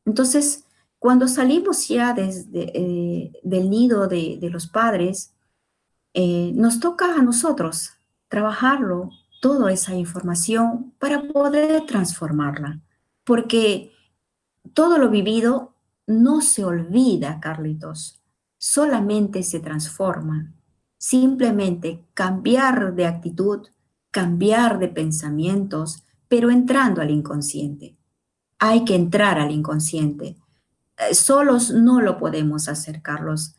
Entonces, cuando salimos ya desde, del nido de los padres, nos toca a nosotros trabajarlo, toda esa información para poder transformarla, porque todo lo vivido no se olvida, Carlitos, solamente se transforma. Simplemente cambiar de actitud, cambiar de pensamientos, pero entrando al inconsciente. Hay que entrar al inconsciente. Solos no lo podemos hacer, Carlos.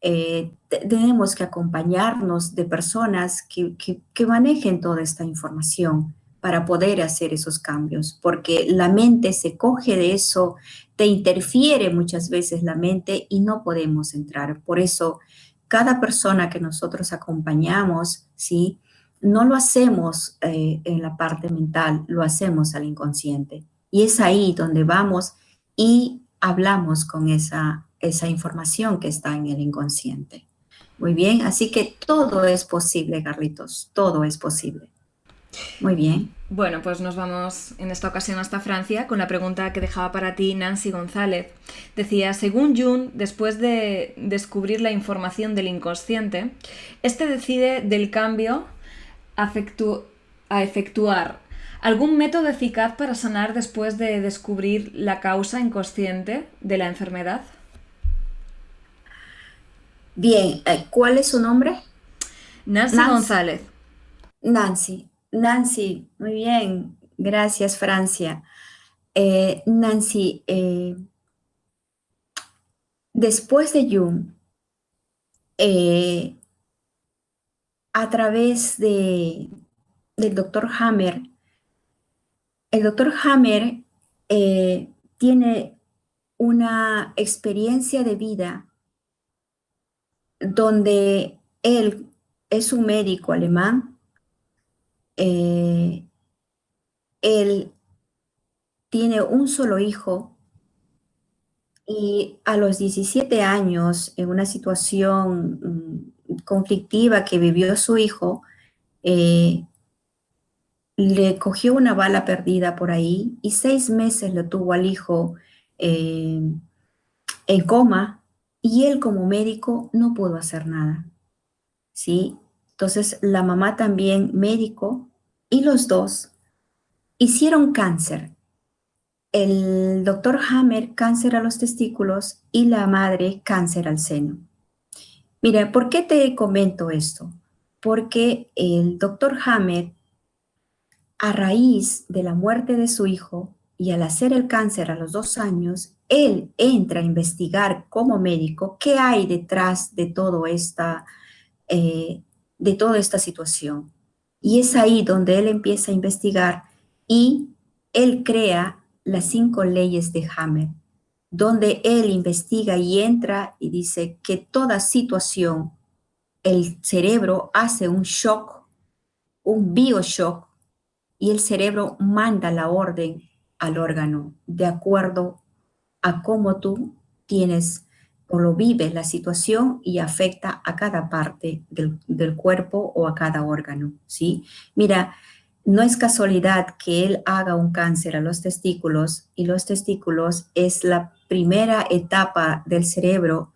Tenemos que acompañarnos de personas que manejen toda esta información para poder hacer esos cambios, porque la mente se coge de eso, te interfiere muchas veces la mente y no podemos entrar. Por eso, cada persona que nosotros acompañamos, ¿sí? No lo hacemos en la parte mental, lo hacemos al inconsciente. Y es ahí donde vamos y hablamos con esa información que está en el inconsciente. Muy bien, así que todo es posible, Carlitos, todo es posible. Muy bien. Bueno, pues nos vamos en esta ocasión hasta Francia con la pregunta que dejaba para ti Nancy González. Decía, según Jung, después de descubrir la información del inconsciente, este decide del cambio a efectuar algún método eficaz para sanar después de descubrir la causa inconsciente de la enfermedad. Bien, ¿cuál es su nombre? Nancy Nancy. González. Nancy, Nancy, muy bien, gracias, Francia. Nancy, después de Jung, eh, a través del doctor Hammer, el doctor Hammer tiene una experiencia de vida donde él es un médico alemán, eh, él tiene un solo hijo y a los 17 años, en una situación conflictiva que vivió su hijo, eh, le cogió una bala perdida por ahí y 6 meses lo tuvo al hijo eh, en coma y él como médico no pudo hacer nada, ¿sí? Entonces la mamá también médico y los dos hicieron cáncer. El doctor Hammer cáncer a los testículos y la madre cáncer al seno. Mira, ¿por qué te comento esto? porque el doctor Hamed, a raíz de la muerte de su hijo y al hacer el cáncer a los 2 años, él entra a investigar como médico qué hay detrás eh, de toda esta situación. Y es ahí donde él empieza a investigar y él crea las 5 leyes de Hammer, donde él investiga y entra y dice que toda situación, el cerebro hace un shock, un bioshock, y el cerebro manda la orden al órgano de acuerdo a cómo tú tienes o lo vives la situación y afecta a cada parte del cuerpo o a cada órgano, ¿sí? Mira, no es casualidad que él haga un cáncer a los testículos y los testículos es la primera etapa del cerebro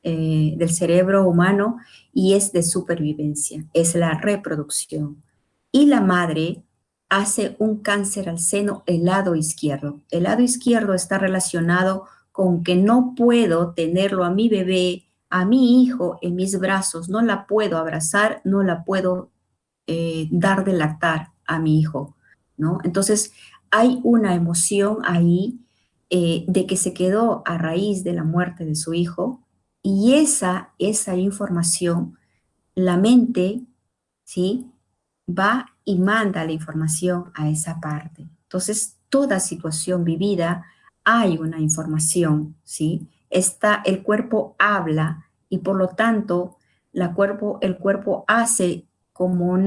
humano y es de supervivencia, es la reproducción. Y la madre hace un cáncer al seno el lado izquierdo. El lado izquierdo está relacionado con que no puedo tenerlo a mi bebé, a mi hijo en mis brazos, no la puedo abrazar, no la puedo dar de lactar a mi hijo, ¿no? Entonces, hay una emoción ahí de que se quedó a raíz de la muerte de su hijo y esa información, la mente, ¿sí? Va y manda la información a esa parte. Entonces, toda situación vivida hay una información, ¿sí? El cuerpo habla y por lo tanto el cuerpo hace como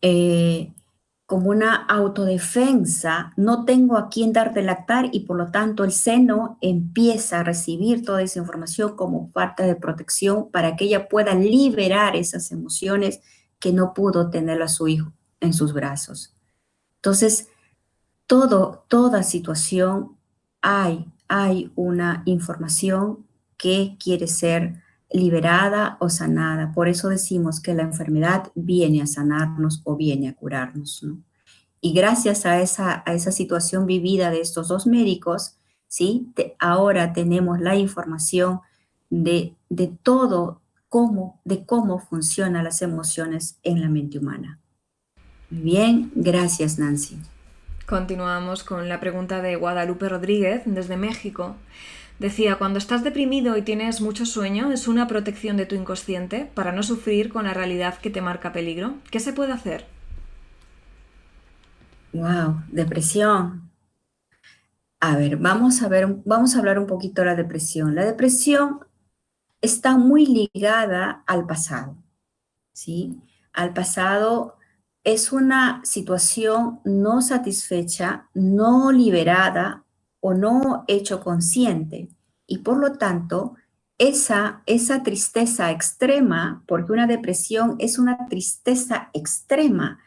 eh, como una autodefensa, no tengo a quién dar de lactar y por lo tanto el seno empieza a recibir toda esa información como parte de protección para que ella pueda liberar esas emociones que no pudo tener a su hijo en sus brazos. Entonces, toda situación hay una información que quiere ser liberada o sanada. Por eso decimos que la enfermedad viene a sanarnos o viene a curarnos, ¿no? Y gracias a esa situación vivida de estos dos médicos, ¿sí? Ahora tenemos la información de todo, de cómo funcionan las emociones en la mente humana. Bien, gracias, Nancy. Continuamos con la pregunta de Guadalupe Rodríguez, desde México. Decía, cuando estás deprimido y tienes mucho sueño, ¿es una protección de tu inconsciente para no sufrir con la realidad que te marca peligro? ¿Qué se puede hacer? Wow, depresión. Vamos a hablar un poquito de la depresión. La depresión está muy ligada al pasado, ¿sí? Al pasado es una situación no satisfecha, no liberada o no hecho consciente. Y por lo tanto, esa tristeza extrema, porque una depresión es una tristeza extrema,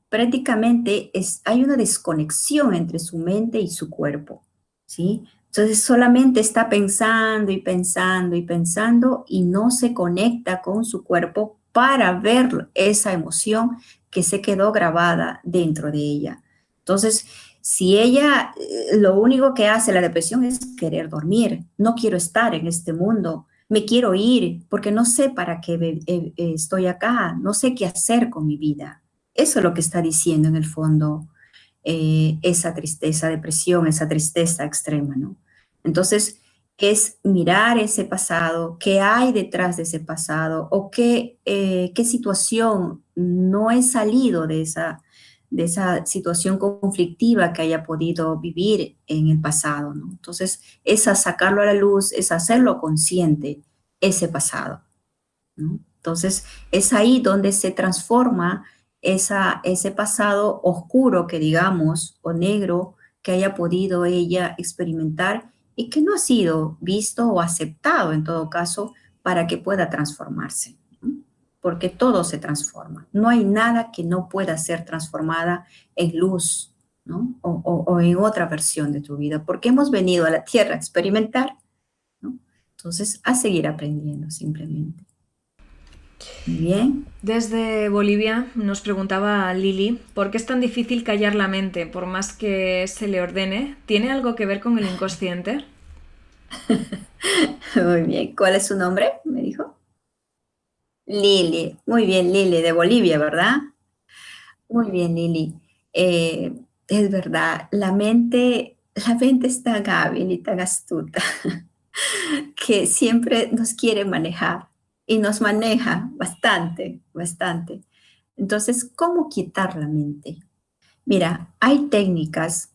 prácticamente hay una desconexión entre su mente y su cuerpo, ¿sí? Entonces solamente está pensando y pensando y pensando y no se conecta con su cuerpo para ver esa emoción que se quedó grabada dentro de ella. Entonces, si ella lo único que hace la depresión es querer dormir, no quiero estar en este mundo, me quiero ir porque no sé para qué estoy acá, no sé qué hacer con mi vida. Eso es lo que está diciendo en el fondo esa tristeza, depresión, esa tristeza extrema, ¿no? Entonces, es mirar ese pasado, qué hay detrás de ese pasado o qué situación no he salido de esa situación conflictiva que haya podido vivir en el pasado, ¿no? Entonces, es a sacarlo a la luz, es hacerlo consciente, ese pasado, ¿no? Entonces, es ahí donde se transforma ese pasado oscuro que digamos, o negro, que haya podido ella experimentar y que no ha sido visto o aceptado en todo caso para que pueda transformarse, ¿no? Porque todo se transforma. No hay nada que no pueda ser transformada en luz, ¿no? O en otra versión de tu vida, porque hemos venido a la Tierra a experimentar, ¿no? Entonces, a seguir aprendiendo simplemente. Bien. Desde Bolivia nos preguntaba Lili, ¿por qué es tan difícil callar la mente por más que se le ordene? ¿Tiene algo que ver con el inconsciente? Muy bien. ¿Cuál es su nombre? Me dijo. Lili, muy bien, Lili, de Bolivia, ¿verdad? Muy bien, Lili. Eh, es verdad, la mente es tan hábil y tan astuta que siempre nos quiere manejar y nos maneja bastante, bastante. Entonces, ¿cómo quitar la mente? Mira, hay técnicas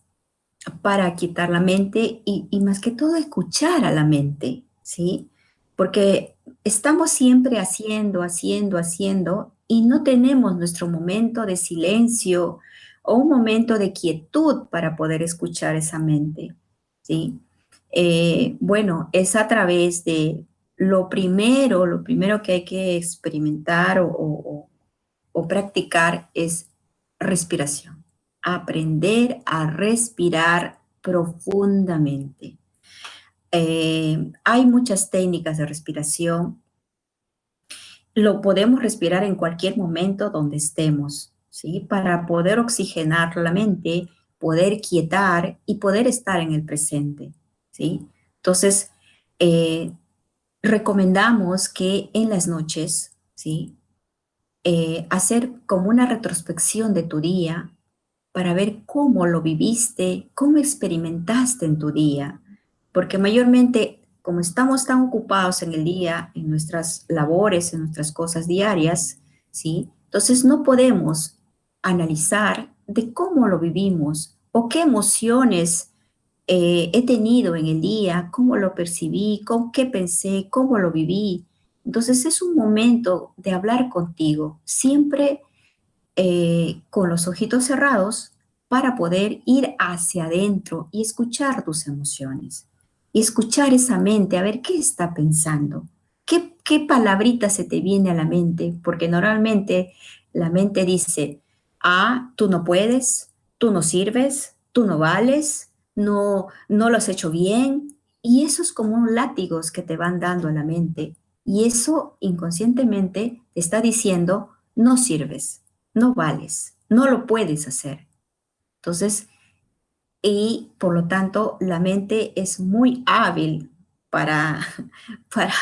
para quitar la mente y más que todo escuchar a la mente, ¿sí? Porque estamos siempre haciendo, haciendo, haciendo y no tenemos nuestro momento de silencio o un momento de quietud para poder escuchar esa mente, ¿sí? Bueno, es a través de lo primero que hay que experimentar o practicar es respiración. Aprender a respirar profundamente. Hay muchas técnicas de respiración. Lo podemos respirar en cualquier momento donde estemos, ¿sí? Para poder oxigenar la mente, poder quietar y poder estar en el presente, ¿sí? Entonces, eh, recomendamos que en las noches, ¿sí? Hacer como una retrospección de tu día para ver cómo lo viviste, cómo experimentaste en tu día, porque mayormente como estamos tan ocupados en el día, en nuestras labores, en nuestras cosas diarias, ¿sí? Entonces no podemos analizar de cómo lo vivimos o qué emociones he tenido en el día, cómo lo percibí, con qué pensé, cómo lo viví. Entonces es un momento de hablar contigo, siempre con los ojitos cerrados para poder ir hacia adentro y escuchar tus emociones. Y escuchar esa mente, a ver qué está pensando, qué palabrita se te viene a la mente, porque normalmente la mente dice, ah, tú no puedes, tú no sirves, tú no vales, no, no lo has hecho bien. Y eso es como un látigos que te van dando a la mente. Y eso inconscientemente te está diciendo, no sirves, no vales, no lo puedes hacer. Entonces, y por lo tanto, la mente es muy hábil para, para,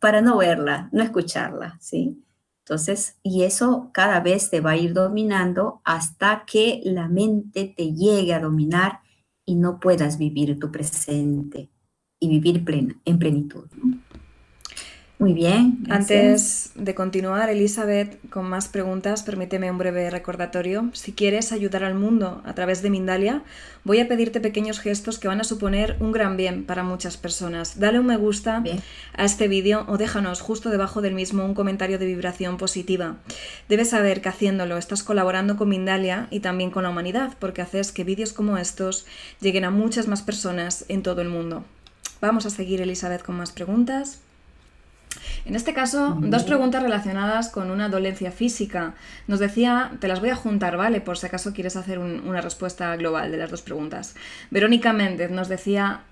para no verla, no escucharla, ¿sí? Entonces, y eso cada vez te va a ir dominando hasta que la mente te llegue a dominar y no puedas vivir tu presente y vivir en plenitud, ¿no? Muy bien, gracias. Antes de continuar, Elizabeth, con más preguntas, permíteme un breve recordatorio. Si quieres ayudar al mundo a través de Mindalia, voy a pedirte pequeños gestos que van a suponer un gran bien para muchas personas. Dale un me gusta Bien. a este vídeo o déjanos justo debajo del mismo un comentario de vibración positiva. Debes saber que haciéndolo estás colaborando con Mindalia y también con la humanidad, porque haces que vídeos como estos lleguen a muchas más personas en todo el mundo. Vamos a seguir, Elizabeth, con más preguntas. En este caso, Muy dos bien. preguntas relacionadas con una dolencia física. Nos decía, te las voy a juntar, ¿vale? Por si acaso quieres hacer una respuesta global de las dos preguntas. Verónica Méndez nos decía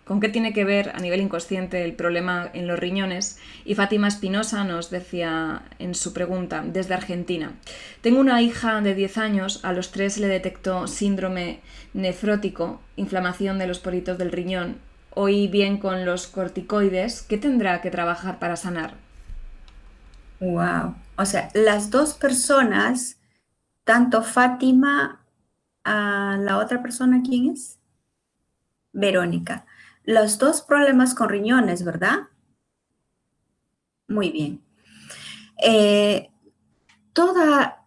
con qué tiene que ver a nivel inconsciente el problema en los riñones, y Fátima Espinosa nos decía en su pregunta, desde Argentina: tengo una hija de 10 años, a los 3 le detectó síndrome nefrótico, inflamación de los poritos del riñón. Hoy bien con los corticoides, ¿qué tendrá que trabajar para sanar? Wow. O sea, las dos personas, tanto Fátima, a la otra persona, ¿quién es? Verónica. Los dos problemas con riñones, ¿verdad? Muy bien. Eh, toda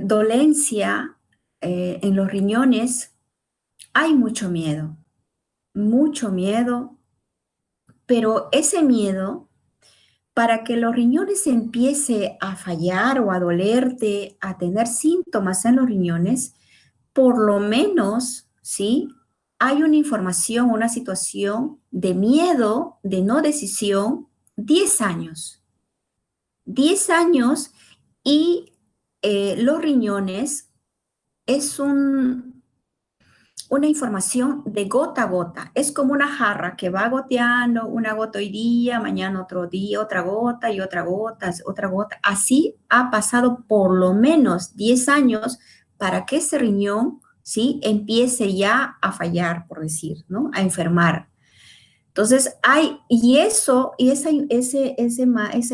dolencia en los riñones hay mucho miedo, pero ese miedo, para que los riñones empiece a fallar o a dolerte, a tener síntomas en los riñones, por lo menos, ¿sí? Hay una información, una situación de miedo, de no decisión, 10 años. 10 años y los riñones es una información de gota a gota. Es como una jarra que va goteando, una gota hoy día, mañana otro día, otra gota y otra gota, otra gota. Así ha pasado por lo menos 10 años para que ese riñón, ¿sí? Empiece ya a fallar, por decir, ¿no? A enfermar. Entonces, hay, y eso, y esa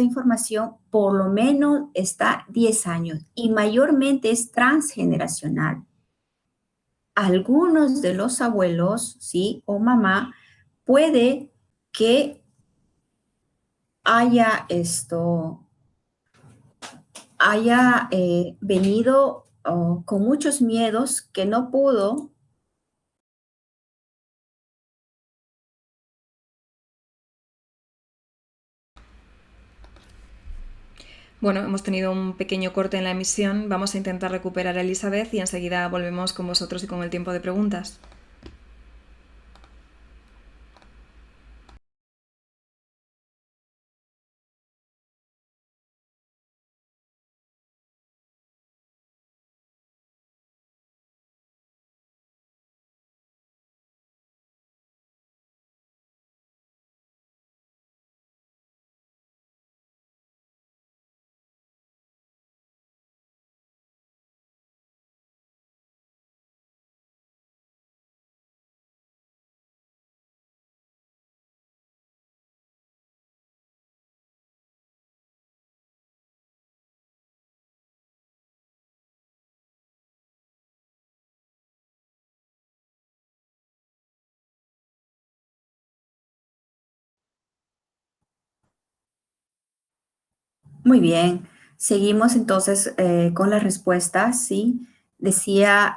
información por lo menos está 10 años y mayormente es transgeneracional. Algunos de los abuelos, ¿sí? O mamá, puede que haya haya venido con muchos miedos que no pudo. Bueno, hemos tenido un pequeño corte en la emisión. Vamos a intentar recuperar a Elizabeth y enseguida volvemos con vosotros y con el tiempo de preguntas. Muy bien, seguimos entonces con las respuestas, ¿sí? Decía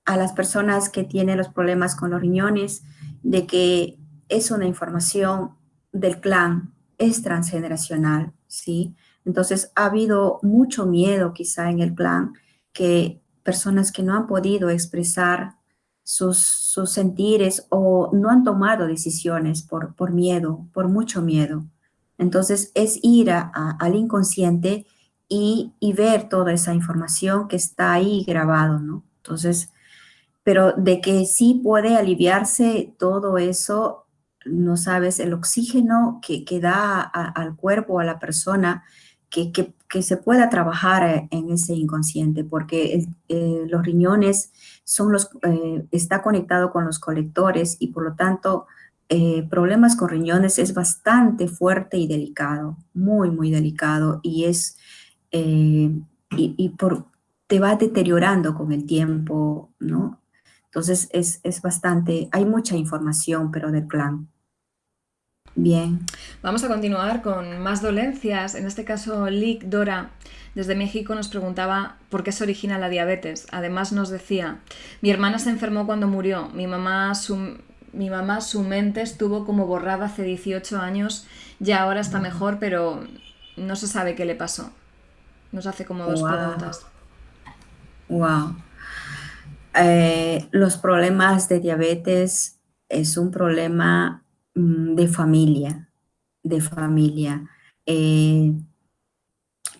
a las personas que tienen los problemas con los riñones de que es una información del clan, es transgeneracional, ¿sí? Entonces ha habido mucho miedo quizá en el clan que personas que no han podido expresar sus sentires o no han tomado decisiones por miedo, por mucho miedo. Entonces es ir al inconsciente y ver toda esa información que está ahí grabado, ¿no? Entonces, pero de que sí puede aliviarse todo eso, no sabes, el oxígeno que da al cuerpo, a la persona, que se pueda trabajar en ese inconsciente, porque los riñones está conectado con los colectores y por lo tanto problemas con riñones es bastante fuerte y delicado, muy, muy delicado y eh, te va deteriorando con el tiempo, ¿no? Entonces es bastante, hay mucha información, pero del clan. Bien. Vamos a continuar con más dolencias. En este caso, Lick Dora desde México nos preguntaba por qué se origina la diabetes. Además nos decía, mi hermana se enfermó cuando murió, mi mamá su mente estuvo como borrada hace 18 años, ya ahora está mejor, pero no se sabe qué le pasó. Nos hace como dos Wow, preguntas. wow. Los problemas de diabetes es un problema de familia, de familia. Eh,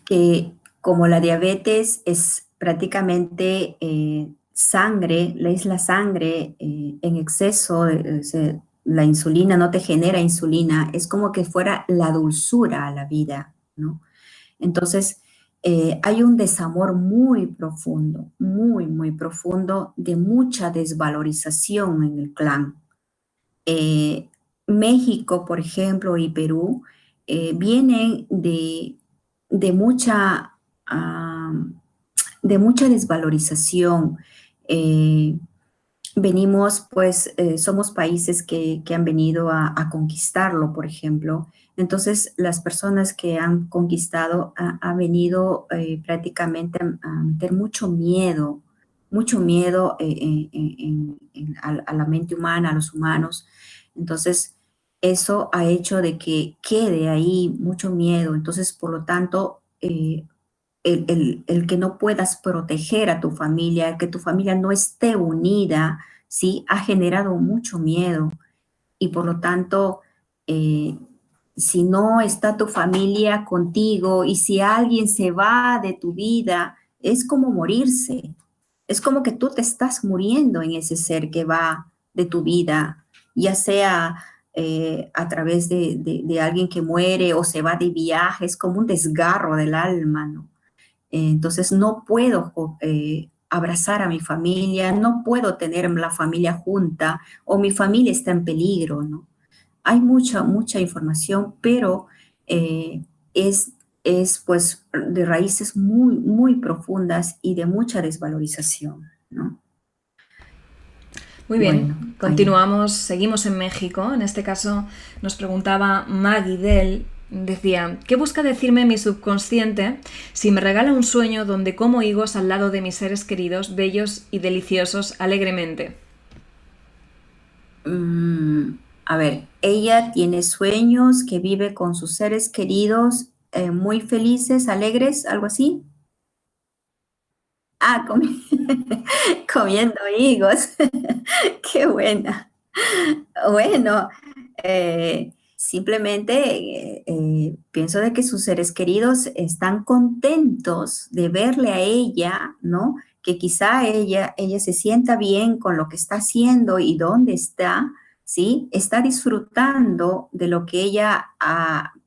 que como la diabetes es prácticamente sangre, es la sangre en exceso, la insulina no te genera insulina, es como que fuera la dulzura a la vida, ¿no? Entonces, hay un desamor muy profundo, muy, muy profundo, de mucha desvalorización en el clan. eh, México, por ejemplo, y Perú vienen de mucha, ah, de mucha desvalorización. Eh, Venimos, pues, somos países que han venido a conquistarlo, por ejemplo. Entonces, las personas que han conquistado han venido prácticamente a meter mucho miedo a la mente humana, a los humanos. Entonces, eso ha hecho de que quede ahí mucho miedo. Entonces, por lo tanto, el que no puedas proteger a tu familia, el que tu familia no esté unida, ¿sí? Ha generado mucho miedo y por lo tanto, eh, si no está tu familia contigo y si alguien se va de tu vida, es como morirse. Es como que tú te estás muriendo en ese ser que va de tu vida, ya sea a través de alguien que muere o se va de viaje, es como un desgarro del alma, ¿no? Entonces no puedo abrazar a mi familia, no puedo tener la familia junta o mi familia está en peligro, ¿no? Hay mucha información, pero eh, es, es pues de raíces muy profundas y de mucha desvalorización, ¿no? Muy bien, Bueno, ahí. continuamos, seguimos en México. En este caso nos preguntaba Maggie Dell, decía, ¿qué busca decirme mi subconsciente si me regala un sueño donde como higos al lado de mis seres queridos, bellos y deliciosos, alegremente? Mm, a ver, ella tiene sueños, que vive con sus seres queridos, muy felices, alegres, algo así. Ah, comiendo higos. Qué buena. Bueno, simplemente pienso de que sus seres queridos están contentos de verle a ella, ¿no? Que quizá ella se sienta bien con lo que está haciendo y dónde está, ¿sí? Está disfrutando de lo que ella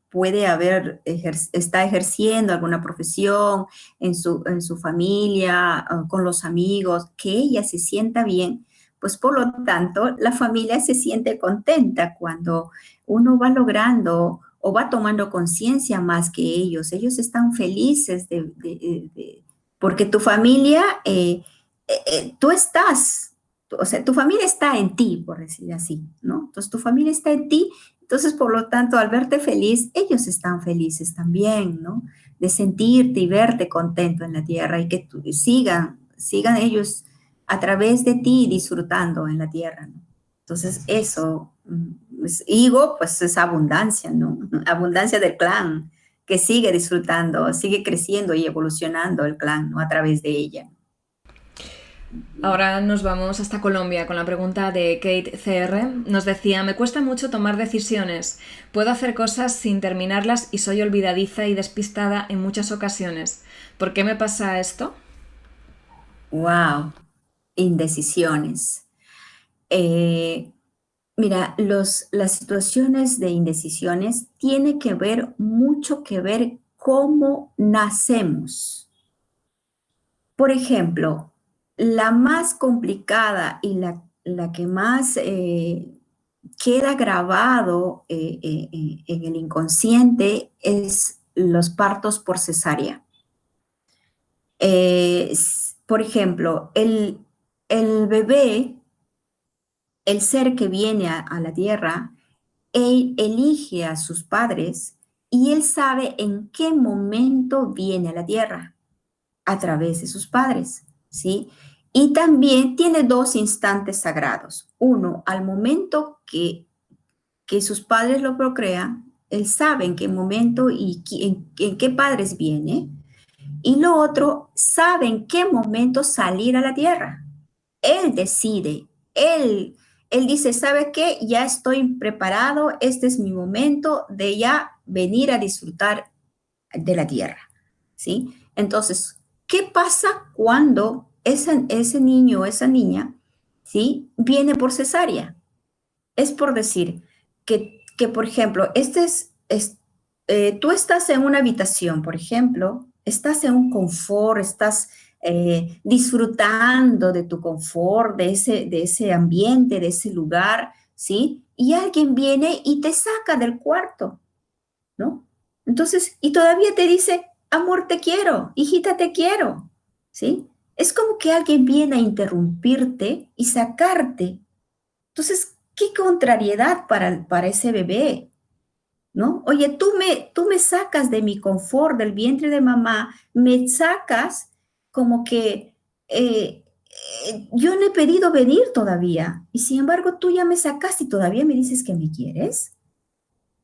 puede haber, está ejerciendo alguna profesión en su familia, con los amigos, que ella se sienta bien, pues por lo tanto la familia se siente contenta cuando uno va logrando o va tomando conciencia más que ellos. Ellos están felices porque tu familia, tú estás, o sea, tu familia está en ti, por decir así, ¿no? Entonces tu familia está en ti, entonces por lo tanto al verte feliz, ellos están felices también, ¿no? De sentirte y verte contento en la tierra y que sigan ellos a través de ti disfrutando en la tierra, ¿no? Entonces eso, higo, pues es abundancia, ¿no? Abundancia del clan, que sigue disfrutando, sigue creciendo y evolucionando el clan, ¿no? A través de ella. Ahora nos vamos hasta Colombia con la pregunta de Kate CR. Nos decía, me cuesta mucho tomar decisiones. Puedo hacer cosas sin terminarlas y soy olvidadiza y despistada en muchas ocasiones. ¿Por qué me pasa esto? Wow, indecisiones. Eh, Mira, las situaciones de indecisiones tiene que ver mucho que ver cómo nacemos. Por ejemplo, la más complicada y la que más queda grabado en el inconsciente es los partos por cesárea. Por ejemplo, el bebé, el ser que viene a la tierra, él elige a sus padres y él sabe en qué momento viene a la tierra, a través de sus padres, ¿sí? Y también tiene dos instantes sagrados. Uno, al momento que sus padres lo procrean, él sabe en qué momento y en qué padres viene. Y lo otro, sabe en qué momento salir a la tierra. Él decide, él dice, ¿sabe qué? Ya estoy preparado, este es mi momento de ya venir a disfrutar de la tierra, ¿sí? Entonces, ¿qué pasa cuando ese niño o esa niña, ¿sí? Viene por cesárea? Es por decir por ejemplo, tú estás en una habitación, por ejemplo, estás en un confort, estás disfrutando de tu confort, de ese ambiente, de ese lugar, ¿sí? Y alguien viene y te saca del cuarto, ¿no? Entonces, y todavía te dice, amor, te quiero, hijita, te quiero, ¿sí? Es como que alguien viene a interrumpirte y sacarte. Entonces, qué contrariedad para ese bebé, ¿no? Oye, tú me sacas de mi confort, del vientre de mamá, me sacas como que yo no he pedido venir todavía, y sin embargo tú ya me sacas y todavía me dices que me quieres.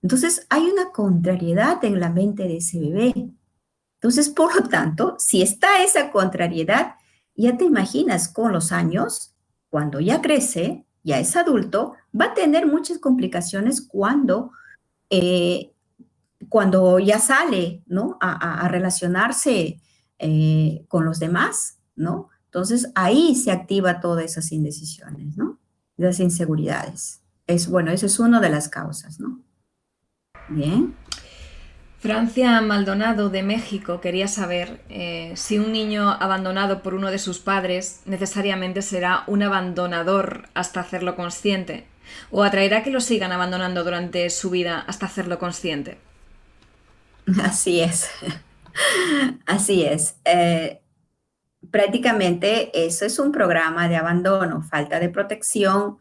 Entonces, hay una contrariedad en la mente de ese bebé. Entonces, por lo tanto, si está esa contrariedad, ya te imaginas con los años, cuando ya crece, ya es adulto, va a tener muchas complicaciones eh, cuando ya sale, ¿no? A relacionarse con los demás, ¿no? Entonces, ahí se activa todas esas indecisiones, ¿no? Las inseguridades. Bueno, esa es una de las causas, ¿no? Bien. Francia Maldonado de México quería saber si un niño abandonado por uno de sus padres necesariamente será un abandonador hasta hacerlo consciente, o atraerá que lo sigan abandonando durante su vida hasta hacerlo consciente. Así es, así es. Prácticamente eso es un programa de abandono, falta de protección.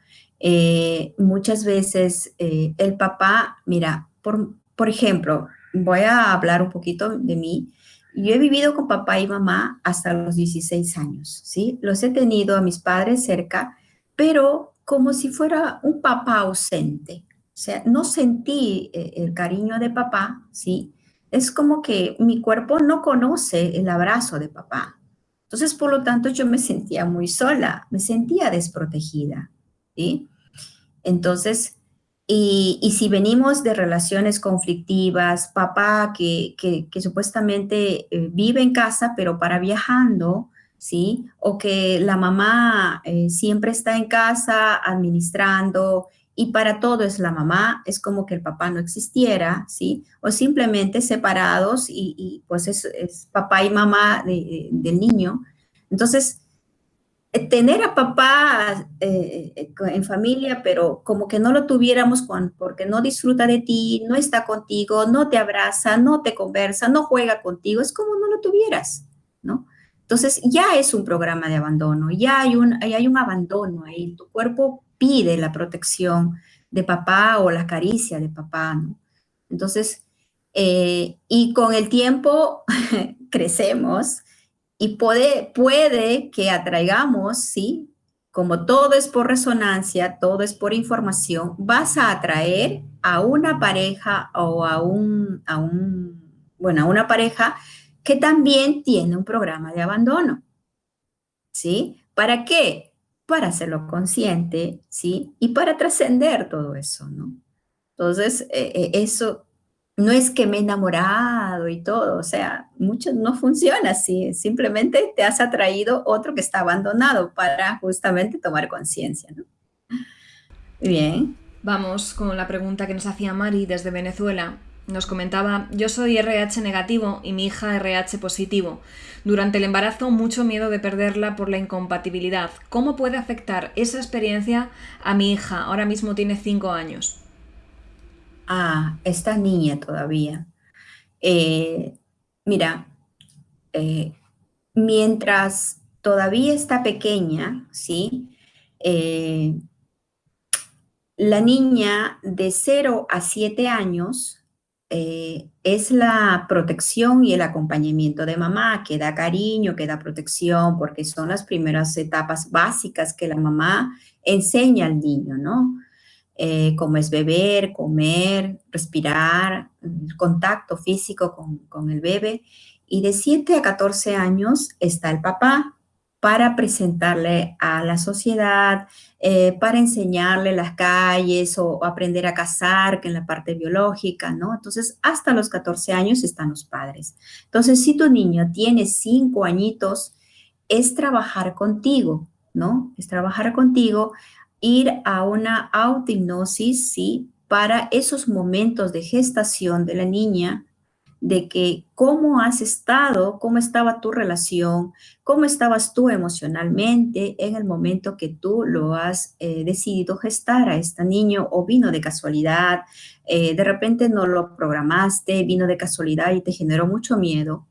Muchas veces el papá, mira, por ejemplo, voy a hablar un poquito de mí. Yo he vivido con papá y mamá hasta los 16 años, ¿sí? Los he tenido a mis padres cerca, pero como si fuera un papá ausente. O sea, no sentí el cariño de papá, ¿sí? Es como que mi cuerpo no conoce el abrazo de papá. Entonces, por lo tanto, yo me sentía muy sola, me sentía desprotegida, ¿sí? Entonces, y si venimos de relaciones conflictivas, papá que supuestamente vive en casa, pero para viajando, ¿sí? O que la mamá siempre está en casa administrando y para todo es la mamá, es como que el papá no existiera, ¿sí? O simplemente separados y pues es papá y mamá del niño. Entonces, tener a papá en familia, pero como que no lo tuviéramos porque no disfruta de ti, no está contigo, no te abraza, no te conversa, no juega contigo, es como no lo tuvieras, ¿no? Entonces ya es un programa de abandono, ya hay un abandono ahí, tu cuerpo pide la protección de papá o la caricia de papá, ¿no? Entonces, y con el tiempo crecemos y puede que atraigamos, ¿sí? Como todo es por resonancia, todo es por información, vas a atraer a una pareja o bueno, a una pareja que también tiene un programa de abandono, ¿sí? ¿Para qué? Para hacerlo consciente, ¿sí? Y para trascender todo eso, ¿no? Entonces, eso no es que me he enamorado y todo, o sea, mucho no funciona así, simplemente te has atraído otro que está abandonado para justamente tomar conciencia, ¿no? Bien. Vamos con la pregunta que nos hacía Mari desde Venezuela. Nos comentaba, yo soy RH negativo y mi hija RH positivo. Durante el embarazo mucho miedo de perderla por la incompatibilidad. ¿Cómo puede afectar esa experiencia a mi hija? Ahora mismo tiene 5 años. Esta niña todavía. Eh, Mira, eh, mientras todavía está pequeña, ¿sí? Eh, La niña de 0 a 7 años es la protección y el acompañamiento de mamá, que da cariño, que da protección, porque son las primeras etapas básicas que la mamá enseña al niño, ¿no? Como es beber, comer, respirar, el contacto físico con el bebé. Y de 7 a 14 años está el papá para presentarle a la sociedad, para enseñarle las calles o aprender a cazar, que en la parte biológica, ¿no? Entonces, hasta los 14 años están los padres. Entonces, si tu niño tiene 5 añitos, es trabajar contigo, ¿no? Es trabajar contigo, ir a una autohipnosis, ¿sí? Para esos momentos de gestación de la niña, de que cómo has estado, cómo estaba tu relación, cómo estabas tú emocionalmente en el momento que tú lo has decidido gestar a este niño o vino de casualidad, de repente no lo programaste, vino de casualidad y te generó mucho miedo.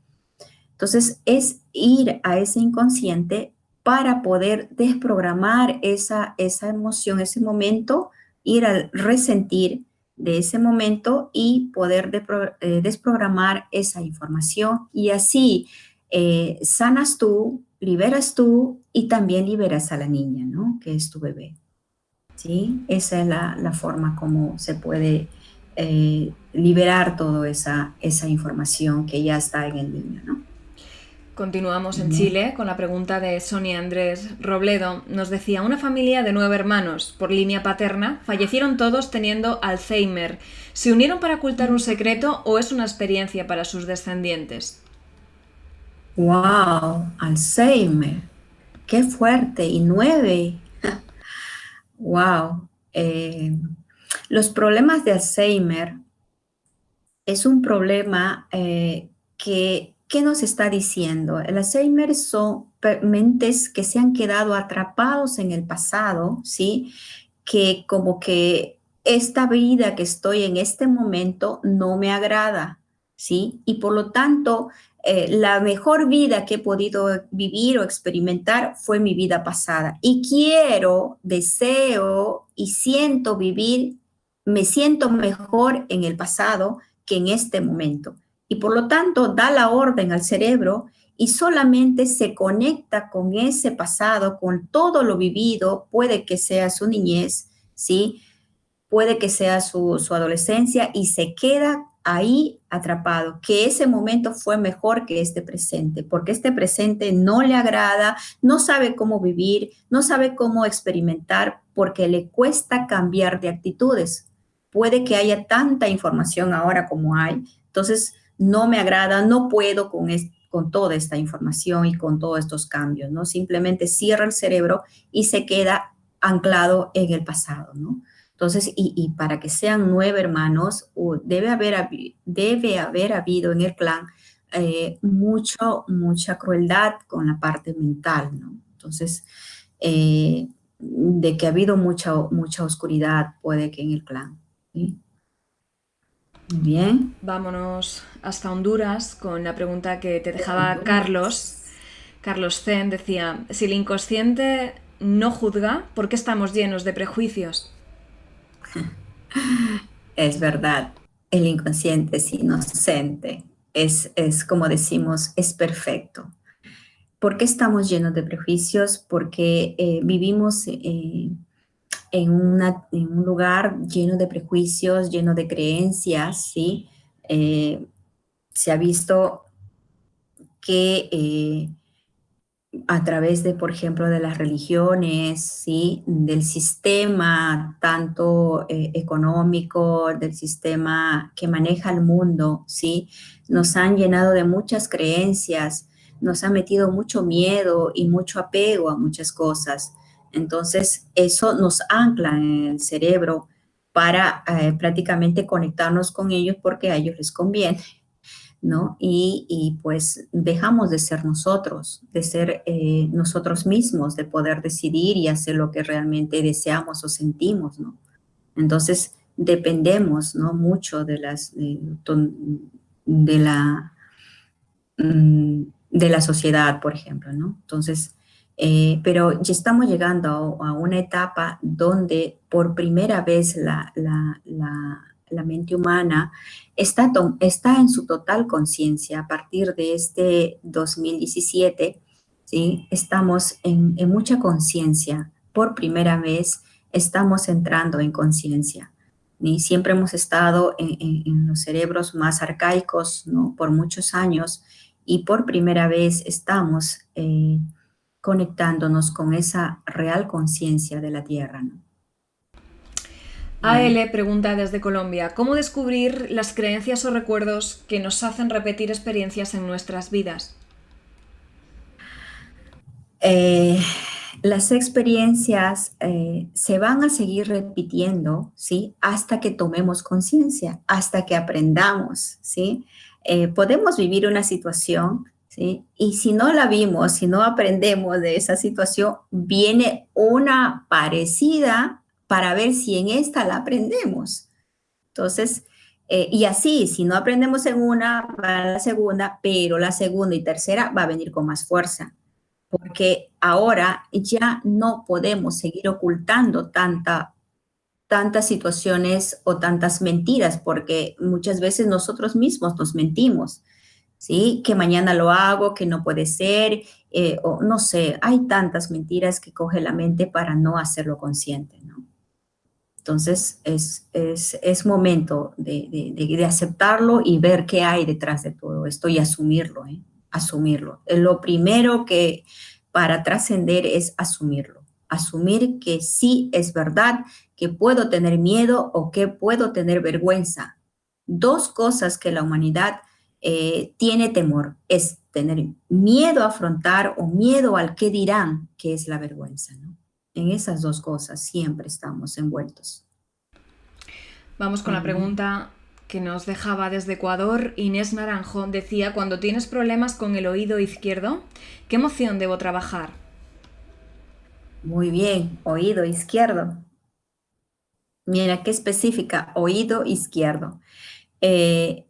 Entonces es ir a ese inconsciente para poder desprogramar esa emoción, ese momento, ir al resentir de ese momento y poder desprogramar esa información y así sanas tú, liberas tú y también liberas a la niña, ¿no? Que es tu bebé, ¿sí? Esa es la forma como se puede liberar toda esa información que ya está en el niño, ¿no? Continuamos en Bien. Chile con la pregunta de Sonia Andrés Robledo. Nos decía, una familia de 9 hermanos, por línea paterna, fallecieron todos teniendo Alzheimer. ¿Se unieron para ocultar un secreto o es una experiencia para sus descendientes? Wow, Alzheimer, qué fuerte. Y 9, wow. Los problemas de Alzheimer es un problema que nos está diciendo. El Alzheimer son mentes que se han quedado atrapados en el pasado, ¿sí? Que como que esta vida que estoy en este momento no me agrada, ¿sí? Y por lo tanto, la mejor vida que he podido vivir o experimentar fue mi vida pasada. Y quiero, deseo y siento vivir, me siento mejor en el pasado que en este momento. Y por lo tanto, da la orden al cerebro y solamente se conecta con ese pasado, con todo lo vivido, puede que sea su niñez, ¿sí? Puede que sea su adolescencia y se queda ahí atrapado, que ese momento fue mejor que este presente, porque este presente no le agrada, no sabe cómo vivir, no sabe cómo experimentar, porque le cuesta cambiar de actitudes. Puede que haya tanta información ahora como hay, entonces no me agrada, no puedo con toda esta información y con todos estos cambios, ¿no? Simplemente cierra el cerebro y se queda anclado en el pasado, ¿no? Entonces, y para que sean 9 hermanos, debe haber habido en el clan mucha crueldad con la parte mental, ¿no? Entonces, de que ha habido mucha oscuridad, puede que en el clan, ¿sí? Muy bien. Vámonos hasta Honduras con la pregunta que te dejaba Carlos. Carlos Zen decía, si el inconsciente no juzga, ¿por qué estamos llenos de prejuicios? Es verdad, el inconsciente es inocente, es como decimos, es perfecto. ¿Por qué estamos llenos de prejuicios? Porque vivimos en un lugar lleno de prejuicios, lleno de creencias, ¿sí? Eh, Se ha visto que a través de, por ejemplo, de las religiones, ¿sí? Del sistema tanto económico, del sistema que maneja el mundo, ¿sí? Nos han llenado de muchas creencias, nos ha metido mucho miedo y mucho apego a muchas cosas. Entonces, eso nos ancla en el cerebro para prácticamente conectarnos con ellos porque a ellos les conviene, ¿no? Pues dejamos de ser nosotros, de ser nosotros mismos, de poder decidir y hacer lo que realmente deseamos o sentimos, ¿no? Entonces, dependemos, ¿no? Mucho de la, de la sociedad, por ejemplo, ¿no? Entonces, pero ya estamos llegando a una etapa donde por primera vez la mente humana está en su total conciencia. A partir de este 2017, ¿sí? Estamos en mucha conciencia. Por primera vez estamos entrando en conciencia. Y siempre hemos estado en los cerebros más arcaicos, ¿no? Por muchos años y por primera vez estamos conectándonos con esa real conciencia de la Tierra, ¿no? Bien. AL pregunta desde Colombia, ¿cómo descubrir las creencias o recuerdos que nos hacen repetir experiencias en nuestras vidas? Eh, las experiencias se van a seguir repitiendo, ¿sí? Hasta que tomemos conciencia, hasta que aprendamos, ¿sí? Podemos vivir una situación, ¿sí? Y si no la vimos, si no aprendemos de esa situación, viene una parecida para ver si en esta la aprendemos. Entonces, y así, si no aprendemos en una, va a la segunda, pero la segunda y tercera va a venir con más fuerza porque ahora ya no podemos seguir ocultando tantas situaciones o tantas mentiras, porque muchas veces nosotros mismos nos mentimos, ¿sí? Que mañana lo hago, que no puede ser, o no sé, hay tantas mentiras que coge la mente para no hacerlo consciente, ¿no? Entonces es momento de aceptarlo y ver qué hay detrás de todo esto y asumirlo, ¿eh? Asumirlo. Lo primero que para trascender es asumirlo. Asumir que sí es verdad, que puedo tener miedo o que puedo tener vergüenza. Dos cosas que la humanidad tiene temor, es tener miedo a afrontar o miedo al qué dirán, que es la vergüenza, ¿no? En esas dos cosas siempre estamos envueltos. Vamos con la pregunta que nos dejaba desde Ecuador, Inés Naranjo, decía: cuando tienes problemas con el oído izquierdo, ¿qué emoción debo trabajar? Muy bien, oído izquierdo. Mira, qué específica, oído izquierdo. Eh,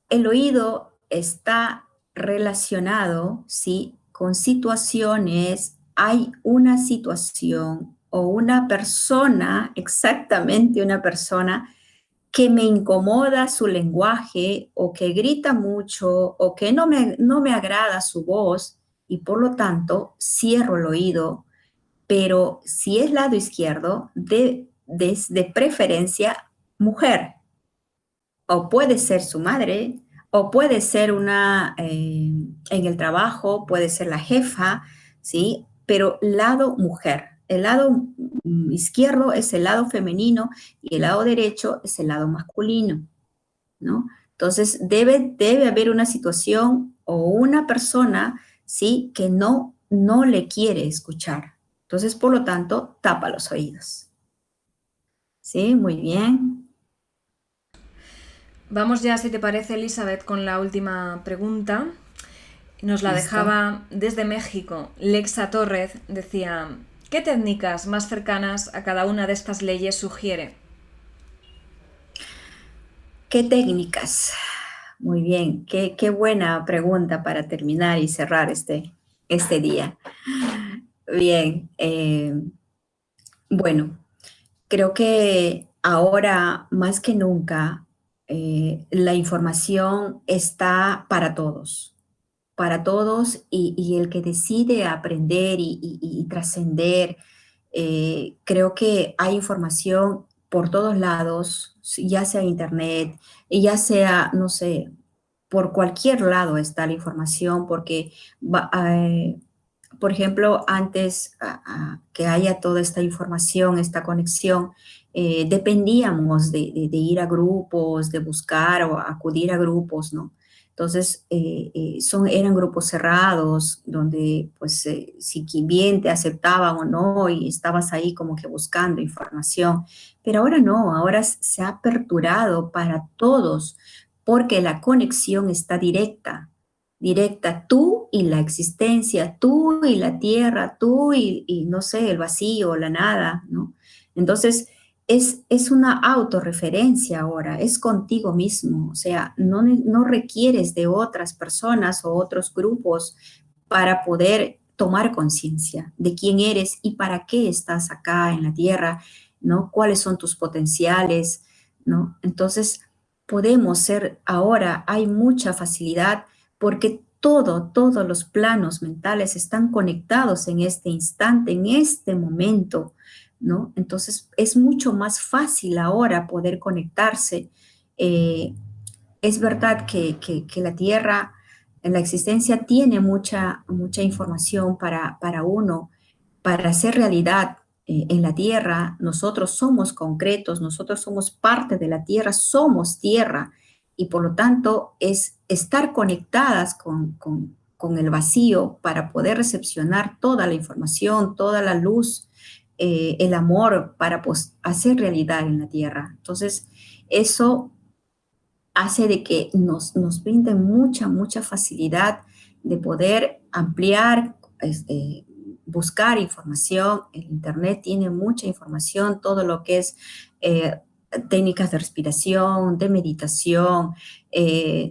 el oído está relacionado, ¿sí? Con situaciones, hay una situación o una persona, exactamente una persona, que me incomoda su lenguaje o que grita mucho o que no me agrada su voz y por lo tanto cierro el oído, pero si es lado izquierdo, de preferencia mujer, o puede ser su madre, o puede ser en el trabajo, puede ser la jefa, ¿sí? Pero lado mujer. El lado izquierdo es el lado femenino y el lado derecho es el lado masculino, ¿no? Entonces, debe haber una situación o una persona, ¿sí? Que no le quiere escuchar. Entonces, por lo tanto, tapa los oídos. ¿Sí? Muy bien. Vamos ya, si te parece, Elizabeth, con la última pregunta. Nos la Listo. dejaba desde México. Lexa Torres decía: ¿qué técnicas más cercanas a cada una de estas leyes sugiere? ¿Qué técnicas? Muy bien, qué buena pregunta para terminar y cerrar este día. Bien, bueno, creo que ahora más que nunca la información está para todos y el que decide aprender y trascender, creo que hay información por todos lados, ya sea internet, y ya sea, no sé, por cualquier lado está la información, porque, va- eh, por ejemplo, antes que haya toda esta información, esta conexión, dependíamos de ir a grupos, de buscar o acudir a grupos, ¿no? Entonces, eran grupos cerrados, donde, pues, si bien te aceptaban o no, y estabas ahí como que buscando información. Pero ahora no, ahora se ha aperturado para todos, porque la conexión está directa, tú y la existencia, tú y la tierra, tú y no sé, el vacío, la nada, ¿no? Entonces, es una autorreferencia ahora, es contigo mismo, o sea, no requieres de otras personas o otros grupos para poder tomar conciencia de quién eres y para qué estás acá en la tierra, ¿no? ¿Cuáles son tus potenciales, ¿no? Entonces, podemos ser ahora, hay mucha facilidad porque todos los planos mentales están conectados en este instante, en este momento, ¿no? Entonces es mucho más fácil ahora poder conectarse. Eh, es verdad que la Tierra, en la existencia, tiene mucha información para uno, para hacer realidad en la Tierra. Nosotros somos concretos, nosotros somos parte de la Tierra, somos Tierra, y por lo tanto es estar conectadas con el vacío para poder recepcionar toda la información, toda la luz, el amor para pues, hacer realidad en la Tierra. Entonces, eso hace de que nos brinde mucha facilidad de poder ampliar, buscar información. El Internet tiene mucha información, todo lo que es técnicas de respiración, de meditación,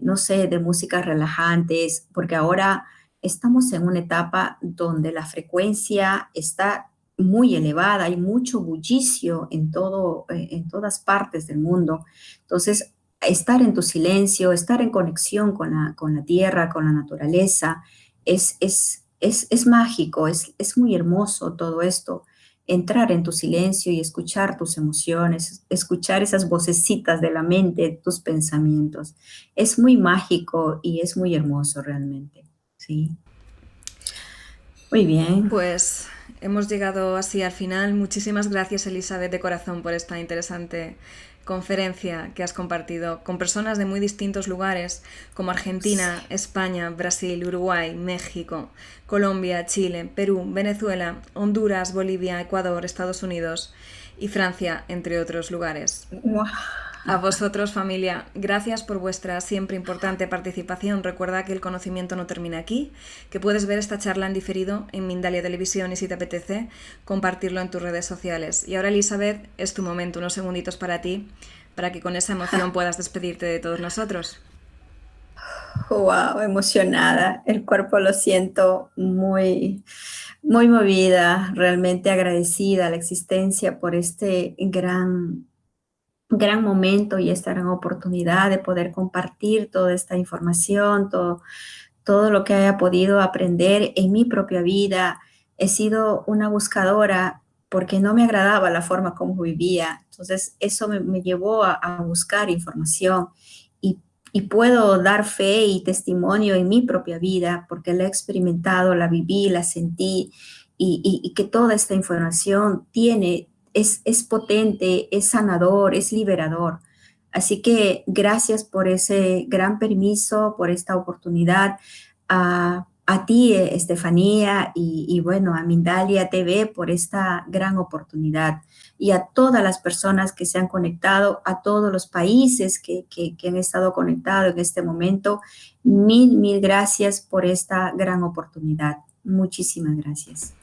no sé, de músicas relajantes, porque ahora estamos en una etapa donde la frecuencia está muy elevada, hay mucho bullicio en todas partes del mundo. Entonces, estar en tu silencio, estar en conexión con la tierra, con la naturaleza, es mágico, es muy hermoso todo esto. Entrar en tu silencio y escuchar tus emociones, escuchar esas vocecitas de la mente, tus pensamientos. Es muy mágico y es muy hermoso realmente. Sí. Muy bien. Pues hemos llegado así al final. Muchísimas gracias, Elizabeth, de corazón, por esta interesante conferencia que has compartido con personas de muy distintos lugares, como Argentina, España, Brasil, Uruguay, México, Colombia, Chile, Perú, Venezuela, Honduras, Bolivia, Ecuador, Estados Unidos y Francia, entre otros lugares. Wow. A vosotros, familia, gracias por vuestra siempre importante participación. Recuerda que el conocimiento no termina aquí, que puedes ver esta charla en diferido en Mindalia Televisión y si te apetece, compartirlo en tus redes sociales. Y ahora, Elizabeth, es tu momento, unos segunditos para ti, para que con esa emoción puedas despedirte de todos nosotros. Wow, emocionada. El cuerpo lo siento muy, muy movida, realmente agradecida a la existencia por este gran momento y esta gran oportunidad de poder compartir toda esta información, todo lo que haya podido aprender en mi propia vida. He sido una buscadora porque no me agradaba la forma como vivía. Entonces, eso me llevó a buscar información y, y puedo dar fe y testimonio en mi propia vida porque la he experimentado, la viví, la sentí y que toda esta información es potente, es sanador, es liberador. Así que gracias por ese gran permiso, por esta oportunidad. A ti, Estefanía, y bueno, a Mindalia TV por esta gran oportunidad. Y a todas las personas que se han conectado, a todos los países que han estado conectados en este momento, mil gracias por esta gran oportunidad. Muchísimas gracias.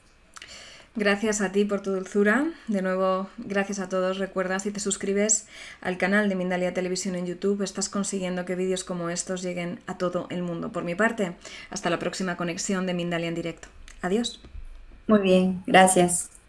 Gracias a ti por tu dulzura. De nuevo, gracias a todos. Recuerda, si te suscribes al canal de Mindalia Televisión en YouTube, estás consiguiendo que vídeos como estos lleguen a todo el mundo. Por mi parte, hasta la próxima conexión de Mindalia en directo. Adiós. Muy bien, gracias.